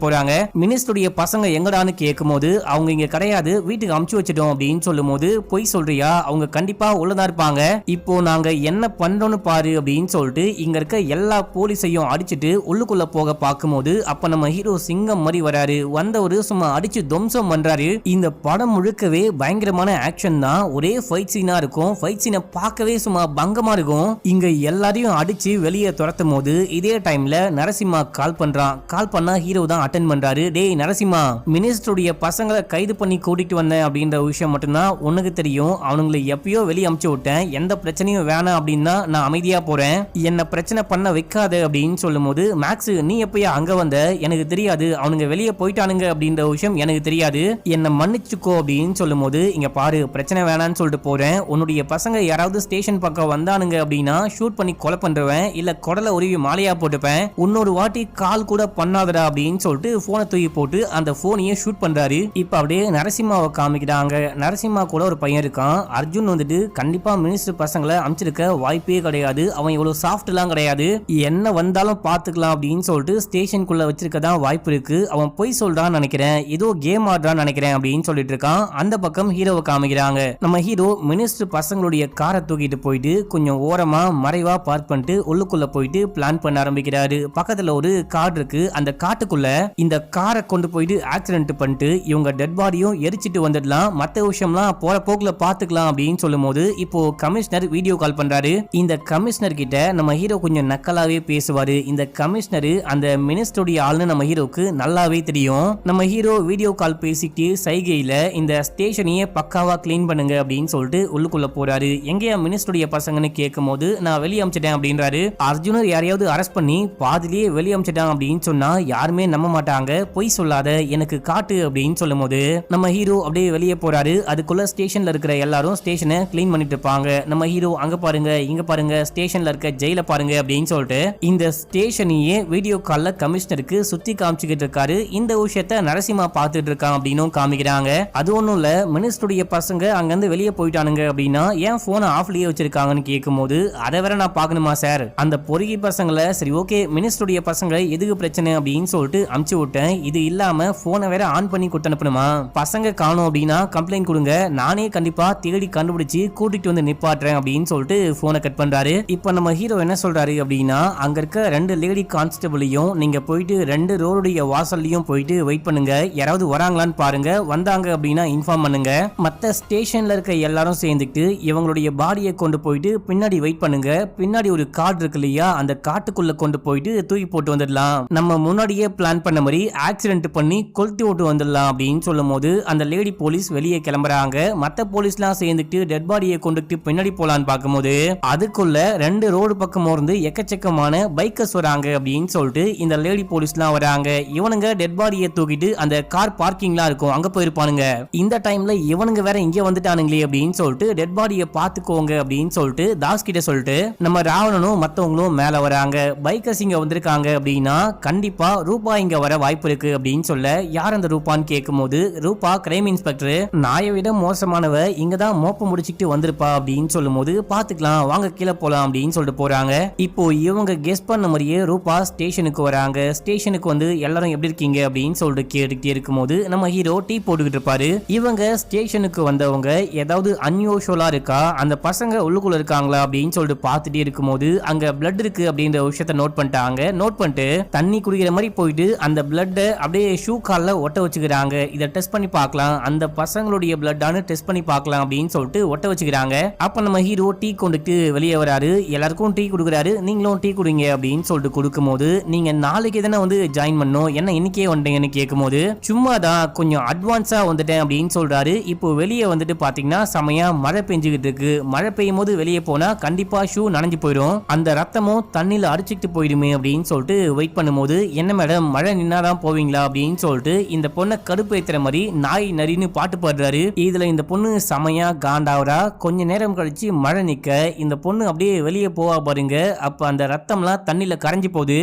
போறாங்க. மினிஸ்டருடைய பசங்க எங்கடான்னு கேட்கும் போது, அவங்க இங்க கிடையாது, வீட்டுக்கு அமுச்சு வச்சிட்டோம் அப்படின்னு சொல்லும் போது, பொய் சொல்றியா, அவங்க கண்டிப்பா உள்ளதா இருப்பாங்க, இப்போ நாங்க என்ன பண்றோம்னு பாரு அப்படின்னு சொல்லிட்டு இங்க இருக்க எல்லா போலீஸையும் அடிச்சுட்டு உள்ளுக்குள்ள போக பார்க்கும்போது, அப்ப நம்ம ஹீரோ சிங்கம் மாதிரி வராரு. வந்தவரு சும்மா அடிச்சு துவம்சம் பண்றாரு. இந்த படம் முழுக்கவே பயங்கரமான ஆக்ஷன் தான், ஒரே ஃபைட் சீனா இருக்கும், ஃபைட் சீனை பார்க்கவே சும்மா பங்கமா இருக்கும். இங்க எல்லாரையும் அடிச்சு வெளியே துரத்தும் போது இதே டைம்ல நரசிம்மா கால் பண்றான். கால் பண்ணா ஹீரோ தான் அட்டென்ட் பண்றாரு. டேய் நரசிம்மா, மினிஸ்டருடைய பசங்களை கைது பண்ணி கூட்டிட்டு வந்தேன் அப்படின்ற விஷயம் மட்டும்தான் உனக்கு தெரியும், அவனுங்களை எப்பயோ வெளியே அமுச்சு விட்டேன், எந்த பிரச்சனையும் வேணாம் அப்படின்னா நான் அமைதியா போறேன், என்ன பிரச்சனை பண்ண வைக்காத அப்படின்னு சொல்லும் போது, மேக்ஸ் நீ எப்பயா அங்க வந்த, எனக்கு தெரியாது, அவனுங்க வெளியே போயிட்டானுங்க அப்படின்ற விஷயம் எனக்கு தெரியாது, என்ன மன்னிச்சுக்கோ அப்படின்னு சொல்லும் போது, இங்க பாரு பிரச்சனை வேணான்னு சொல்லிட்டு போறேன், உன்னுடைய பசங்க யாராவது ஸ்டேஷன் பக்கம் வந்தானுங்க அப்படின்னா ஷூட் பண்ணி கொலை பண்றவன், இல்ல குடலை உருவி மாலையா போட்டுப்பேன், இன்னொரு வாட்டி கால் கூட பண்ணாதடா அப்படின்னு சொல்லிட்டு போனை தூக்கி போட்டு அந்த போனையே ஷூட் பண்றாரு. இப்ப அப்படியே நரசிம்மாவை காமிக்கிறாங்க. நரசிம்மா கூட ஒரு பையன் இருக்கான், அர்ஜுன் வந்துட்டு கண்டிப்பா மினிஸ்டர் பசங்களை அமிச்சிருக்க வாய்ப்பே கிடையாது, அவன் இவ்வளவு சாஃப்ட் எல்லாம் கிடையாது, என்ன வந்தாலும் பாத்துக்கலாம் பாத்துக்கலாம் அப்படின்னு சொல்லிட்டு ஸ்டேஷனுக்குள்ள வச்சிருக்கதா வாய்ப்பு இருக்கு. அவன் பொய் சொல்றான்னு நினைக்கிறேன், ஏதோ கேம் ஆடுறான்னு நினைக்கிறேன் அப்படின்னு சொல்லிட்டு இருக்கான். அந்த பக்கம் ஹீரோவை காமிக்கிறாங்க. நம்ம ஹீரோ மினிஸ்டர் பசங்களுடைய காரை தூக்கிட்டு போயிட்டு கொஞ்சம் ஓரமா மறைவா பார்க் பண்ணிட்டு உள்ளுக்குள்ள போயிட்டு பிளான் பண்ண ஆரம்பிக்கிறாரு. பக்கத்துல ஒரு காடு இருக்கு. அந்த காட்டுக்குள்ள இந்த காரை கொண்டு போயிட்டு ஆக்சிடென்ட் பண்ணிட்டு இவங்க டெட் பாடியும் எரிச்சிட்டு வந்துடலாம், மத்த விஷயம்லாம் போற போக்குல பாத்துக்கலாம் அப்படின்னு சொல்லும் போது இப்போ கமிஷனர் வீடியோ கால் பண்றாரு. இந்த கமிஷனர் கிட்ட நம்ம ஹீரோ கொஞ்சம் நக்கலாவே பேசுவாரு. இந்த கமிஷனர் அந்த மினிஸ்டருடைய ஆளுன்னு நம்ம ஹீரோக்கு நல்லாவே தெரியும். நம்ம ஹீரோ வீடியோ கால் பேசிட்டு சைகையில இந்த ஸ்டேஷனையே பக்காவா கிளீன் பண்ணுங்க அப்படின்னு சொல்லிட்டு உள்ளுக்குள்ள போறாரு. எங்கயா மினிஸ்டருடைய பசங்கன்னு கேட்கும் போது நான் வெளியே அமிச்சிட்டேன் அப்படின்றாரு. அர்ஜுனர் யாரையாவது அரெஸ்ட் பண்ணி பாதிலேயே வெளியே அமிச்சிட்டான் அப்படின்னு சொன்னா யாருமே நம்ப மாட்டாங்க, பொய் சொல்லாத எனக்கு காட்டு அப்படின்னு சொல்லும் போது நம்ம ஹீரோ அப்படியே வெளியே போறாரு. அதுக்குள்ள ஸ்டேஷன்ல இருக்கிற எல்லாரும் ஸ்டேஷனை கிளீன் பண்ணிட்டு இருப்பாங்க. நம்ம ஹீரோ அங்க பாருங்க இங்க பாருங்க ஸ்டேஷன்ல இருக்க ஜெயில பாருங்க அப்படின்னு சொல்லிட்டு இந்த ஸ்டேஷனையே வீடியோ கால்ல கமிஷனருக்கு சுத்தி காமிச்சுக்கிட்டு இருக்காரு. இந்த விஷயத்த நரசிம்மா பார்த்துட்டு இருக்கான் அப்படின்னு காமிக்கிறாங்க. அது ஒண்ணும் இல்ல, மினிஸ்டருடைய பசங்க அங்கிருந்து வெளியே போயிட்டானுங்க அப்படின்னா ஏன் போனை ஆஃப்லயே வச்சிருக்காங்கன்னு கேட்கும் போது அதை வேற நான் பாக்கணுமா சார், அந்த பொறுகி பசங்களை சரி ஓகே மினிஸ்டருடைய பசங்க எதுக்கு பிரச்சனை அப்படின்னு சொல்லிட்டு அமுச்சு விட்டேன், இது இல்லாம போனை வேற ஆன் பண்ணி கொடுத்து அனுப்பணுமா, பசங்க காணும் அப்படின்னா கம்ப்ளைண்ட் கொடுங்க, நானே கண்டிப்பா தேடி கண்டுபிடிச்சு கூட்டிட்டு வந்து நிப்பாட்டுறேன் அப்படின்னு சொல்லிட்டு போனை கட் பண்றாரு. இப்ப நம்ம ஹீரோ என்ன சொல்றாரு அப்படின்னா அங்க இருக்க 2 லேடி கான்ஸ்டபிளையும் நீங்க போயிட்டு 2 ரோடுடைய வாசல்லையும் போயிட்டு வெயிட் பண்ணுங்க, யாராவது வராங்களான்னு பாருங்க, வந்தாங்க அப்படின்னா இன்ஃபார்ம் பண்ணுங்க, மத்த ஸ்டேஷன்ல இருக்க எல்லாரும் சேர்ந்துட்டு இவங்களுடைய பாடியை கொண்டு போயிட்டு பின்னாடி வெயிட் பண்ணுங்க, பின்னாடி ஒரு காடு இருக்கு இல்லையா அந்த காட்டுக்குள்ள கொண்டு போயிட்டு தூக்கி போட்டு வந்துடலாம், நம்ம முன்னாடியே பிளான் பண்ண மாதிரி ஆக்சிடென்ட் பண்ணி கொளுத்தி விட்டு வந்துடலாம் அப்படின்னு சொல்லும் போது அந்த லேடி போலீஸ் வெளியே கிளம்புறாங்க. மத்த போலீஸ்லாம் சேர்ந்துட்டு டெட் பாடியை கொண்டுட்டு பின்னாடி போலான்னு பார்க்கும்போது அதுக்குள்ள 2 ரோடு பக்கம் இருந்து எக்கச்சக்கமான பைக்கர்ஸ் வராங்க அப்படின்னு சொல்லிட்டு இந்த லேடி போலீஸ்லாம் வராங்க. இவனுங்க டெட் பாடியை தூக்கிட்டு அந்த கார் பார்க்கிங்லாம் இருக்கும் அங்க போயிருப்பானுங்க. இந்த டைம்ல இவனுங்க வேற இங்க வந்துட்டானுங்களே அப்படின்னு சொல்லிட்டு டெட் பாடியை பாத்துக்கோங்க அப்படின்னு சொல்லிட்டு தாஸ் கிட்ட சொல்லிட்டு நம்ம ராவணனும் மத்தவங்களும் மேல வராங்க. பைக்கர்ஸ் இங்க வந்திருக்காங்க அப்படின்னா கண்டிப்பா ரூபா இங்க வர வாய்ப்பு இருக்கு அப்படின்னு சொல்ல யார் அந்த ரூபான்னு கேட்கும் போது ரூபா கிரைம் இன்ஸ்பெக்டர், நாயை விட மோசமானவ இங்கதான் மோப்ப முடிச்சுக்கிட்டு வந்திருப்பா அப்படின்னு சொல்லும் போது பாத்துக்கலாம் வாங்க கீழே போலாம் அப்படின்னு சொல்லிட்டு போறாங்க. இப்போ இவங்க கெஸ் பண்ண மாதிரியே ரூபா ஸ்டேஷனுக்கு வராங்க. ஸ்டேஷனுக்கு வந்து எல்லாரும் எப்படி இருக்கீங்க அப்படின்னு சொல்லிட்டு கேட்டுக்கிட்டே இருக்கும் போது நம்ம ஹீரோ டீ போட்டுக்கிட்டு இருப்பாரு. இவங்க ஸ்டேஷனுக்கு வந்தவங்க ஏதாவது அன்யூஷுவலா இருக்கா, அந்த பசங்க உள்ளுக்குள்ள இருக்காங்களா அப்படின்னு சொல்லிட்டு பார்த்துட்டே இருக்கும் போது அங்க பிளட் இருக்கு அப்படின்ற விஷயத்த நோட் பண்ணிட்டாங்க. நோட் பண்ணிட்டு தண்ணி குடிக்கிற மாதிரி போயிட்டு அந்த பிளட் அப்படியே ஷூ கால்ல ஒட்ட வச்சுக்கிறாங்க. இதை டெஸ்ட் பண்ணி பார்க்கலாம், அந்த பசங்களுடைய பிளட்டானு டெஸ்ட் பண்ணி பார்க்கலாம் அப்படின்னு சொல்லிட்டு ஒட்ட வச்சுக்கிறாங்க. அப்ப நம்ம ஹீரோ டீ கொண்டுட்டு வெளியே வராரு. எல்லாருக்கும் டீ கொடுக்குறாரு, நீங்களும் டீ குடிங்க அப்படின்னு சொல்லிட்டு கொடுக்கும் போது நீங்க நாளைக்கு தானே வந்து ஜாயின் பண்ணோம், என்ன இன்னைக்கே வந்துட்டீங்கன்னு கேட்கும் போது சும்மா தான் கொஞ்சம் அட்வான்ஸா வந்துட்டேன் அப்படின்னு சொல்றாரு. இப்போ வெளியே வந்துட்டு பாத்தீங்கன்னா செமையா மழை பெஞ்சுக்கிட்டு இருக்கு. மழை பெய்யும் போது வெளியே போனா கண்டிப்பா ஷூ நனைஞ்சு போயிடும், அந்த ரத்தமும் தண்ணியில அடிச்சுக்கிட்டு போயிடுமே அப்படின்னு சொல்லிட்டு வெயிட் பண்ணும்போது என்ன மேடம் மழை நின்னாதான் போவீங்களா அப்படின்னு சொல்லிட்டு இந்த பொண்ணை கடுப்பு ஏத்துற மாதிரி நாய் நரின்னு பாட்டு பாடுறாரு. இதுல இந்த பொண்ணு செமையா காண்டாவரா. கொஞ்ச நேரம் கழிச்சு மழை நிக்க இந்த பொண்ணு அப்படியே வெளியே போவா பாருங்க. அப்ப அந்த ரத்தம்லாம் தண்ணியில கரைஞ்சு போகுது.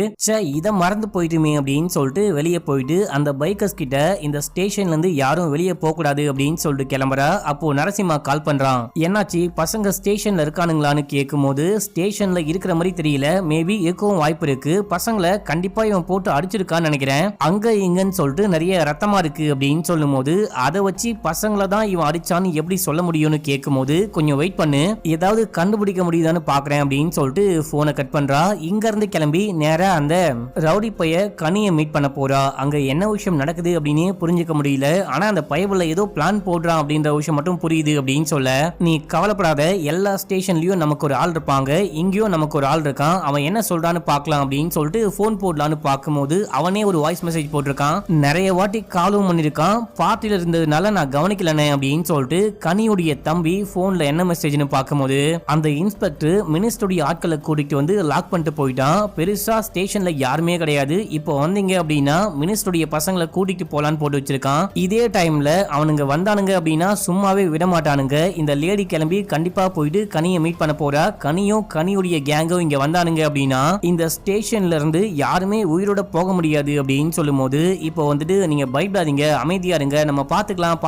இதை மறந்து போயிட்டுமே அப்படின்னு சொல்லிட்டு வெளியே போயிட்டு அந்த பைக்கர்ஸ் கிட்ட இந்த ஸ்டேஷன்ல இருந்து யாரும் வெளியே போக கூடாது அப்படின்னு சொல்லிட்டு கிளம்புறா. அப்போ நரசிம்மா கால் பண்றான், என்னாச்சு பசங்க ஸ்டேஷன்ல இருக்கானுங்களான்னு கேட்கும் போது ஸ்டேஷன்ல இருக்கிற மாதிரி தெரியல, மேபி இருக்கவும் வாய்ப்பு இருக்கு, பசங்களை கண்டிப்பா இவன் போட்டு அடிச்சிருக்கான்னு நினைக்கிறேன், அங்க இங்கன்னு சொல்லிட்டு நிறைய ரத்தமா இருக்கு அப்படின்னு சொல்லும் போது அதை வச்சு பசங்களை தான் இவன் அடிச்சான்னு எப்படி சொல்ல முடியும்னு கேட்கும் போது கொஞ்சம் வெயிட் பண்ணு, ஏதாவது கண்டுபிடிக்க முடியுதான்னு பாக்குறேன் அப்படின்னு சொல்லிட்டு போனை கட் பண்றா. இங்க இருந்து கிளம்பி நேரா அந்த ரவுடி பைய கனியை மீட் பண்ண போறா. அங்க என்ன விஷயம் நடக்குது அப்படின்னு புரிஞ்சுக்க முடியல, ஆனா அந்த பயவுல ஏதோ பிளான் போடுறான் அப்படின்ற விஷயம் மட்டும் புரியுது அப்படின்னு சொல்ல, நீ கவலைப்படாத எல்லா ஸ்டேஷன்லயும் நமக்கு ஒரு ஆள் இருப்பாங்க, இங்கேயும் நமக்கு ஒரு ஆள் இருக்கான், அவன் என்ன சொல்றான்னு பாக்கலாம் அப்படின்னு சொல்லிட்டு போன் போடலான்னு பார்க்கும்போது அவனே ஒரு வாய்ஸ் மெசேஜ் போட்டிருக்கான். நிறைய வாட்டி காலும் பண்ணிருக்கான், பார்ட்டில இருந்ததுனால நான் கவனிக்கலனே அப்படின்னு சொல்லிட்டு கனியுடைய தம்பி போன்ல என்ன மெசேஜ்னு பார்க்கும்போது அந்த இன்ஸ்பெக்டர் மினிஸ்டருடைய ஆட்களை கூட்டிட்டு வந்து லாக் பண்ணிட்டு போயிட்டான். பெருசா ஸ்டேஷன்ல யாருமே கிடையாது, இப்போ வந்தீங்க அப்படின்னா மினிஸ்டருடைய பசங்களை கூட்டிட்டு போலான்னு போட்டு வச்சிருக்கான். இதே டைம்ல அவனுங்க வந்தானுங்க அப்படின்னா சும்மாவே விட மாட்டானுங்க. இந்த லேடி கிளம்பி கண்டிப்பா போயிட்டு கனியை மீட் பண்ண போறா. கனியும் கனியுடைய கேங்கும் இங்க வந்தானுங்க அப்படின்னா இந்த ஸ்டேஷன்ல இருந்து யாருமே உயிரோட போக முடியாது அப்படின்னு சொல்லும் போது இப்போ வந்துட்டு நீங்க பயப்படாதீங்க அமைதியா இருங்க, நம்ம பாத்துக்கலாம்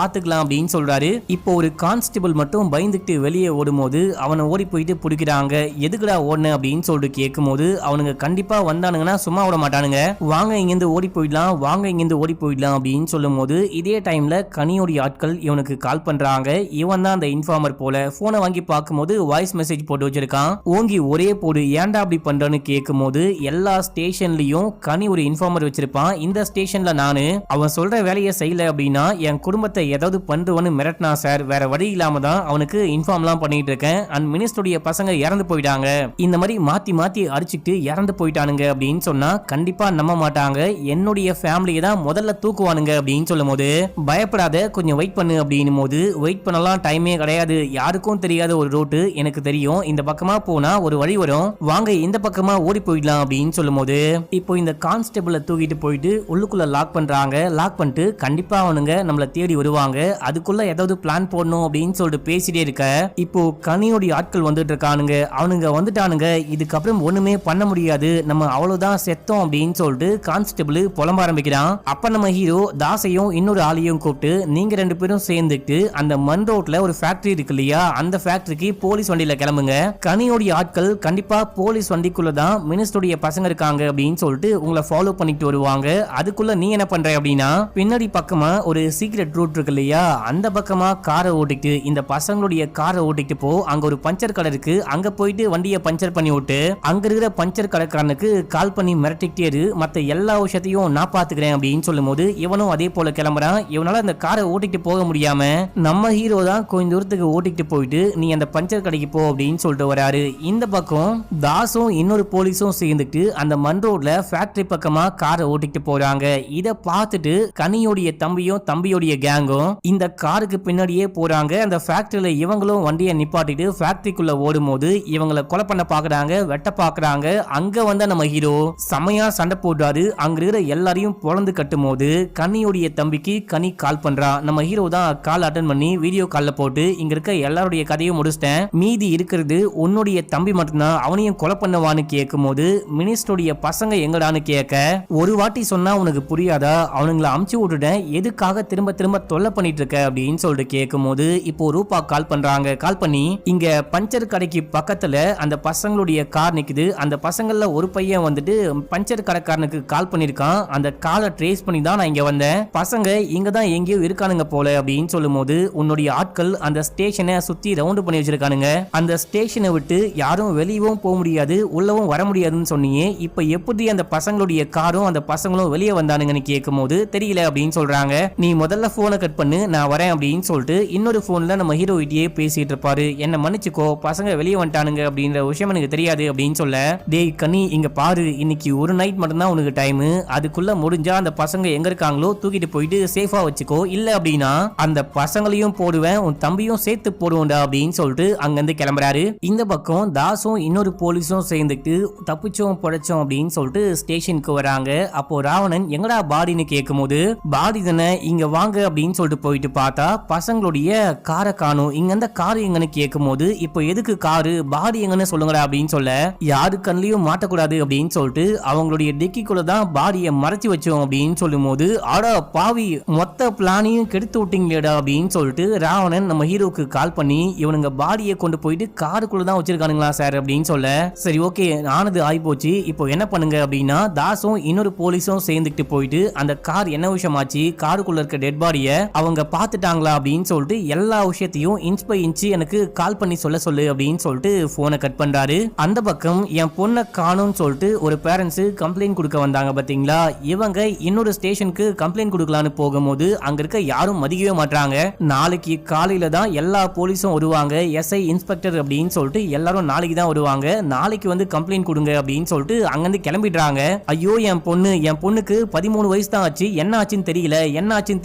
அப்படின்னு சொல்றாரு. இப்போ ஒரு கான்ஸ்டபிள் மட்டும் பயந்துட்டு வெளியே ஓடும் போது அவனை ஓடி போயிட்டு பிடிக்கிறாங்க. எதுக்குடா ஓடுன அப்படின்னு சொல்லிட்டு கேட்கும் போது அவனுங்க கண்டிப்பா கண்டிப்பா வந்தானுங்கன்னா சும்மா விட மாட்டானுங்க. வாங்க இங்கிருந்து ஓடி போயிடலாம், வாங்க இங்கிருந்து ஓடி போயிடலாம் அப்படின்னு சொல்லும் போது இதே டைம்ல கனியோடைய ஆட்கள் இவனுக்கு கால் பண்றாங்க. இவன் தான் அந்த இன்ஃபார்மர் போல. போனை வாங்கி பார்க்கும்போது வாய்ஸ் மெசேஜ் போட்டு வச்சிருக்கான். ஓங்கி ஒரே போடு, ஏன்டா அப்படி பண்றன்னு கேட்கும் போது எல்லா ஸ்டேஷன்லயும் கனி ஒரு இன்ஃபார்மர் வச்சிருப்பான். இந்த ஸ்டேஷன்ல நானு அவன் சொல்ற வேலையை செய்யல அப்படின்னா என் குடும்பத்தை ஏதாவது பண்றவன்னு மிரட்டினா சார். வேற வழி இல்லாம தான் அவனுக்கு இன்ஃபார்ம்லாம் பண்ணிட்டு இருக்கேன். அண்ட் மினிஸ்டருடைய பசங்க இறந்து போயிட்டாங்க, இந்த மாதிரி மாத்தி மாத்தி அடிச்சுட்டு இறந்து போயிட்டானுங்க அப்படின்னு சொன்னா கண்டிப்பா நம்ப மாட்டாங்க. என்னுடைய ஃபேமிலியை தான் முதல்ல தூக்குவானுங்க அப்படின்னு சொல்லும் போது பயப்படாத, கொஞ்சம் வெயிட் பண்ணு அப்படின்னும் போது வெயிட் பண்ணலாம் டைமே கிடையாது. யாருக்கும் தெரியாத ஒரு ரோட்டு எனக்கு தெரியும், இந்த பக்கமா போனா ஒரு வழி வரும், வாங்க இந்த பக்கமா ஓடி போயிடலாம் அப்படின்னு சொல்லும் போது இப்போ இந்த கான்ஸ்டபிளை தூக்கிட்டு போயிட்டு உள்ளுக்குள்ள லாக் பண்றாங்க. லாக் பண்ணிட்டு கண்டிப்பா அவனுங்க நம்மளை தேடி வருவாங்க, அதுக்குள்ள ஏதாவது பிளான் போடணும் அப்படின்னு சொல்லிட்டு பேசிட்டே இருக்க இப்போ கனியோடைய ஆட்கள் வந்துட்டு இருக்கானுங்க. அவனுங்க வந்துட்டானுங்க, இதுக்கப்புறம் ஒண்ணுமே பண்ண முடியாது, நம்ம அவ்வளவுதான் செத்தோம் அப்படின்னு சொல்லிட்டு கான்ஸ்டபிள் புலம்ப ஆரம்பிக்கிறான். அப்ப நம்ம ஹீரோ தாசையும் இன்னொரு ஆளையும் கூப்பிட்டு நீங்க ரெண்டு பேரும் சேர்ந்துட்டு அந்த மண் ரோட்ல ஒரு ஃபேக்டரி இருக்கு இல்லையா, அந்த ஃபேக்டரிக்கு போலீஸ் வண்டியில கிளம்புங்க. கனியோடைய ஆட்கள் கண்டிப்பா போலீஸ் வண்டிக்குள்ளதான் மினிஸ்டருடைய பசங்க இருக்காங்க அப்படின்னு சொல்லிட்டு உங்களை ஃபாலோ பண்ணிட்டு வருவாங்க. அதுக்குள்ள நீ என்ன பண்ற அப்படின்னா பின்னாடி பக்கமா ஒரு சீக்ரெட் ரூட் இருக்கு இல்லையா, அந்த பக்கமா காரை ஓட்டிட்டு இந்த பசங்களுடைய காரை ஓட்டிட்டு போ. அங்க ஒரு பஞ்சர் கடை இருக்கு, அங்க போயிட்டு வண்டியை பஞ்சர் பண்ணி விட்டு அங்க இருக்கிற பஞ்சர் கடைக்காரனுக்கு கால் பண்ணி மிரட்டிக்கிட்டே இரு, மத்த எல்லா விஷயத்தையும் நான் பாத்துக்கிறேன் அப்படின்னு சொல்லும் போது இவனும் அதே போல கிளம்புறான். இவனால அந்த காரை ஓட்டிட்டு போக முடியாம நம்ம ஹீரோ தான் கொஞ்ச தூரத்துக்கு ஓட்டிட்டு போயிட்டு நீ அந்த பஞ்சர் கடைக்கு போ அப்படின்னு சொல்லிட்டு வராரு. இந்த பக்கம் தாசும் இன்னொரு போலீஸும் சேர்ந்துட்டு அந்த மண் ரோட்ல ஃபேக்டரி பக்கமா காரை ஓட்டிட்டு போறாங்க. இத பார்த்துட்டு கனியோடைய தம்பியும் தம்பியோடைய கேங்கும் இந்த காருக்கு பின்னாடியே போறாங்க. அந்த ஃபேக்டரியில இவங்களும் வண்டியை நிப்பாட்டிட்டு ஃபேக்டரிக்குள்ள ஓடும் போது இவங்களை கொலை பண்ண பாக்குறாங்க, வெட்ட பாக்குறாங்க. அங்க வந்த நம்ம ஹீரோ செமையா சண்டை போடுறாரு. அங்க இருக்கிற எல்லாரையும் பொழந்து கட்டும் போது கனியோடைய தம்பிக்கு கனி கால் பண்றா. நம்ம ஹீரோ தான் கால் அட்டன் பண்ணி வீடியோ கால்ல போட்டு இங்க இருக்க எல்லாருடைய கதையும் முடிச்சிட்டேன், மீதி இருக்கிறது உன்னுடைய தம்பி மட்டும்தான், அவனையும் கொலை பண்ணுவான்னு கேட்கும் போது மினிஸ்டருடைய பசங்க எங்கடான்னு கேட்க ஒரு வாட்டி சொன்னா உனக்கு புரியாதா, அவனுங்களை அமுச்சு விட்டுட்டேன், எதுக்காக திரும்ப திரும்ப தொல்லை பண்ணிட்டு இருக்க அப்படின்னு சொல்லிட்டு கேட்கும் போது இப்போ ரூபா கால் பண்றாங்க. கால் பண்ணி இங்க பஞ்சர் கடைக்கு பக்கத்துல அந்த பசங்களுடைய கார் நிக்குது, அந்த பசங்கள்ல ஒரு பையன் வந்துட்டு பஞ்சர் கடைக்காரனுக்கு கால் பண்ணிருக்கான், அந்த காலை ட்ரேஸ் பண்ணி தான் நான் இங்க வந்தேன், பசங்க இங்க தான் எங்கேயோ இருக்கானுங்க போல அப்படின்னு சொல்லும் போது உன்னுடைய ஆட்கள் அந்த ஸ்டேஷனை சுத்தி ரவுண்ட் பண்ணி வச்சிருக்கானுங்க, அந்த ஸ்டேஷனை விட்டு யாரும் வெளியவும் போக முடியாது உள்ளவும் வர முடியாதுன்னு சொன்னீங்க, இப்ப எப்படி அந்த பசங்களுடைய காரும் அந்த பசங்களும் வெளியே வந்தானுங்கன்னு கேட்கும் போது தெரியல அப்படின்னு சொல்றாங்க. நீ முதல்ல போனை கட் பண்ணு, நான் வரேன் அப்படின்னு சொல்லிட்டு இன்னொரு போன்ல நம்ம ஹீரோ கிட்டயே பேசிட்டு இருப்பாரு. என்ன மன்னிச்சுக்கோ, பசங்க வெளியே வந்துட்டானுங்க அப்படின்ற விஷயம் எனக்கு தெரியாது அப்படின்னு சொல்ல, டேய் கனி இங்க பாரு, இன்னைக்கு ஒரு நைட் மட்டும்தான் உனக்கு டைம், அதுக்குள்ள முடிஞ்சா அந்த பசங்க எங்க இருக்காங்களோ தூக்கிட்டு போயிட்டு சேஃபா வச்சுக்கோ, இல்ல அப்படின்னா அந்த பசங்களையும் போடுவேன் உன் தம்பியும் சேர்த்து போடுவோம்டா அப்படின்னு சொல்லிட்டு அங்கிருந்து கிளம்புறாரு. இந்த பக்கம் தாசும் இன்னொரு போலீஸும் சேர்ந்துட்டு தப்பிச்சோம் பொழைச்சோம் அப்படின்னு சொல்லிட்டு ஸ்டேஷனுக்கு வராங்க. அப்போ ராவணன் எங்கடா பாடின்னு கேட்கும் போது பாடி தானே இங்க வாங்க அப்படின்னு சொல்லிட்டு போயிட்டு பார்த்தா பசங்களுடைய காரை காணும். இங்க அந்த கார் எங்கன்னு கேட்கும் போது இப்போ எதுக்கு காரு, பாடி எங்கன்னு சொல்லுங்கடா அப்படின்னு சொல்ல யாரு கண்ணிலையும் மாட்டக்கூடாது அப்படின்னு சொல்லிட்டு அவங்களுடைய டிக்கிக்குள்ள தான் பாடியை மறைச்சு வச்சோம் அப்படின்னு சொல்லும் போது ஆடா பாவி மொத்த பிளானையும் கெடுத்து விட்டீங்களேடா அப்படின்னு சொல்லிட்டு ராவணன் நம்ம ஹீரோக்கு கால் பண்ணி இவனுங்க பாடியை கொண்டு போயிட்டு காருக்குள்ள தான் வச்சிருக்கானுங்களா சார் அப்படின்னு சொல்ல சரி ஓகே ஆனது ஆகி போச்சு, இப்போ என்ன பண்ணுங்க அப்படின்னா தாசும் இன்னொரு போலீஸும் சேர்ந்துட்டு போயிட்டு அந்த கார் என்ன விஷயமாச்சு, காருக்குள்ள இருக்க டெட் பாடியை அவங்க பார்த்துட்டாங்களா அப்படின்னு சொல்லிட்டு எல்லா விஷயத்தையும் இன்ச் பை இன்ச் எனக்கு கால் பண்ணி சொல்ல சொல்லு அப்படின்னு சொல்லிட்டு போனை கட் பண்றாரு. அந்த பக்கம் என் பொண்ணை காணும்னு சொல்லிட்டு ஒரு பேரண்ட்ஸ் கம்ப்ளைண்ட் கொடுக்க வந்தாங்க பாத்தீங்களா, இவங்க இன்னொரு ஸ்டேஷனுக்கு கம்ப்ளைண்ட் கொடுக்கலான்னு போகும்போது அங்க இருக்க யாரும் மதிக்கவே மாட்டாங்க. நாளைக்கு காலையில தான் எல்லா போலீஸும் வருவாங்க, எஸ்ஐ இன்ஸ்பெக்டர் அப்படின்னு சொல்லிட்டு எல்லாரும் நாளைக்கு தான் வருவாங்க, நாளைக்கு வந்து கம்ப்ளைண்ட் கொடுங்க அப்படின்னு சொல்லிட்டு அங்கிருந்து கிளம்பிடுறாங்க. ஐயோ என் பொண்ணுக்கு 13 வயசு தான் ஆச்சு, என்ன ஆச்சுன்னு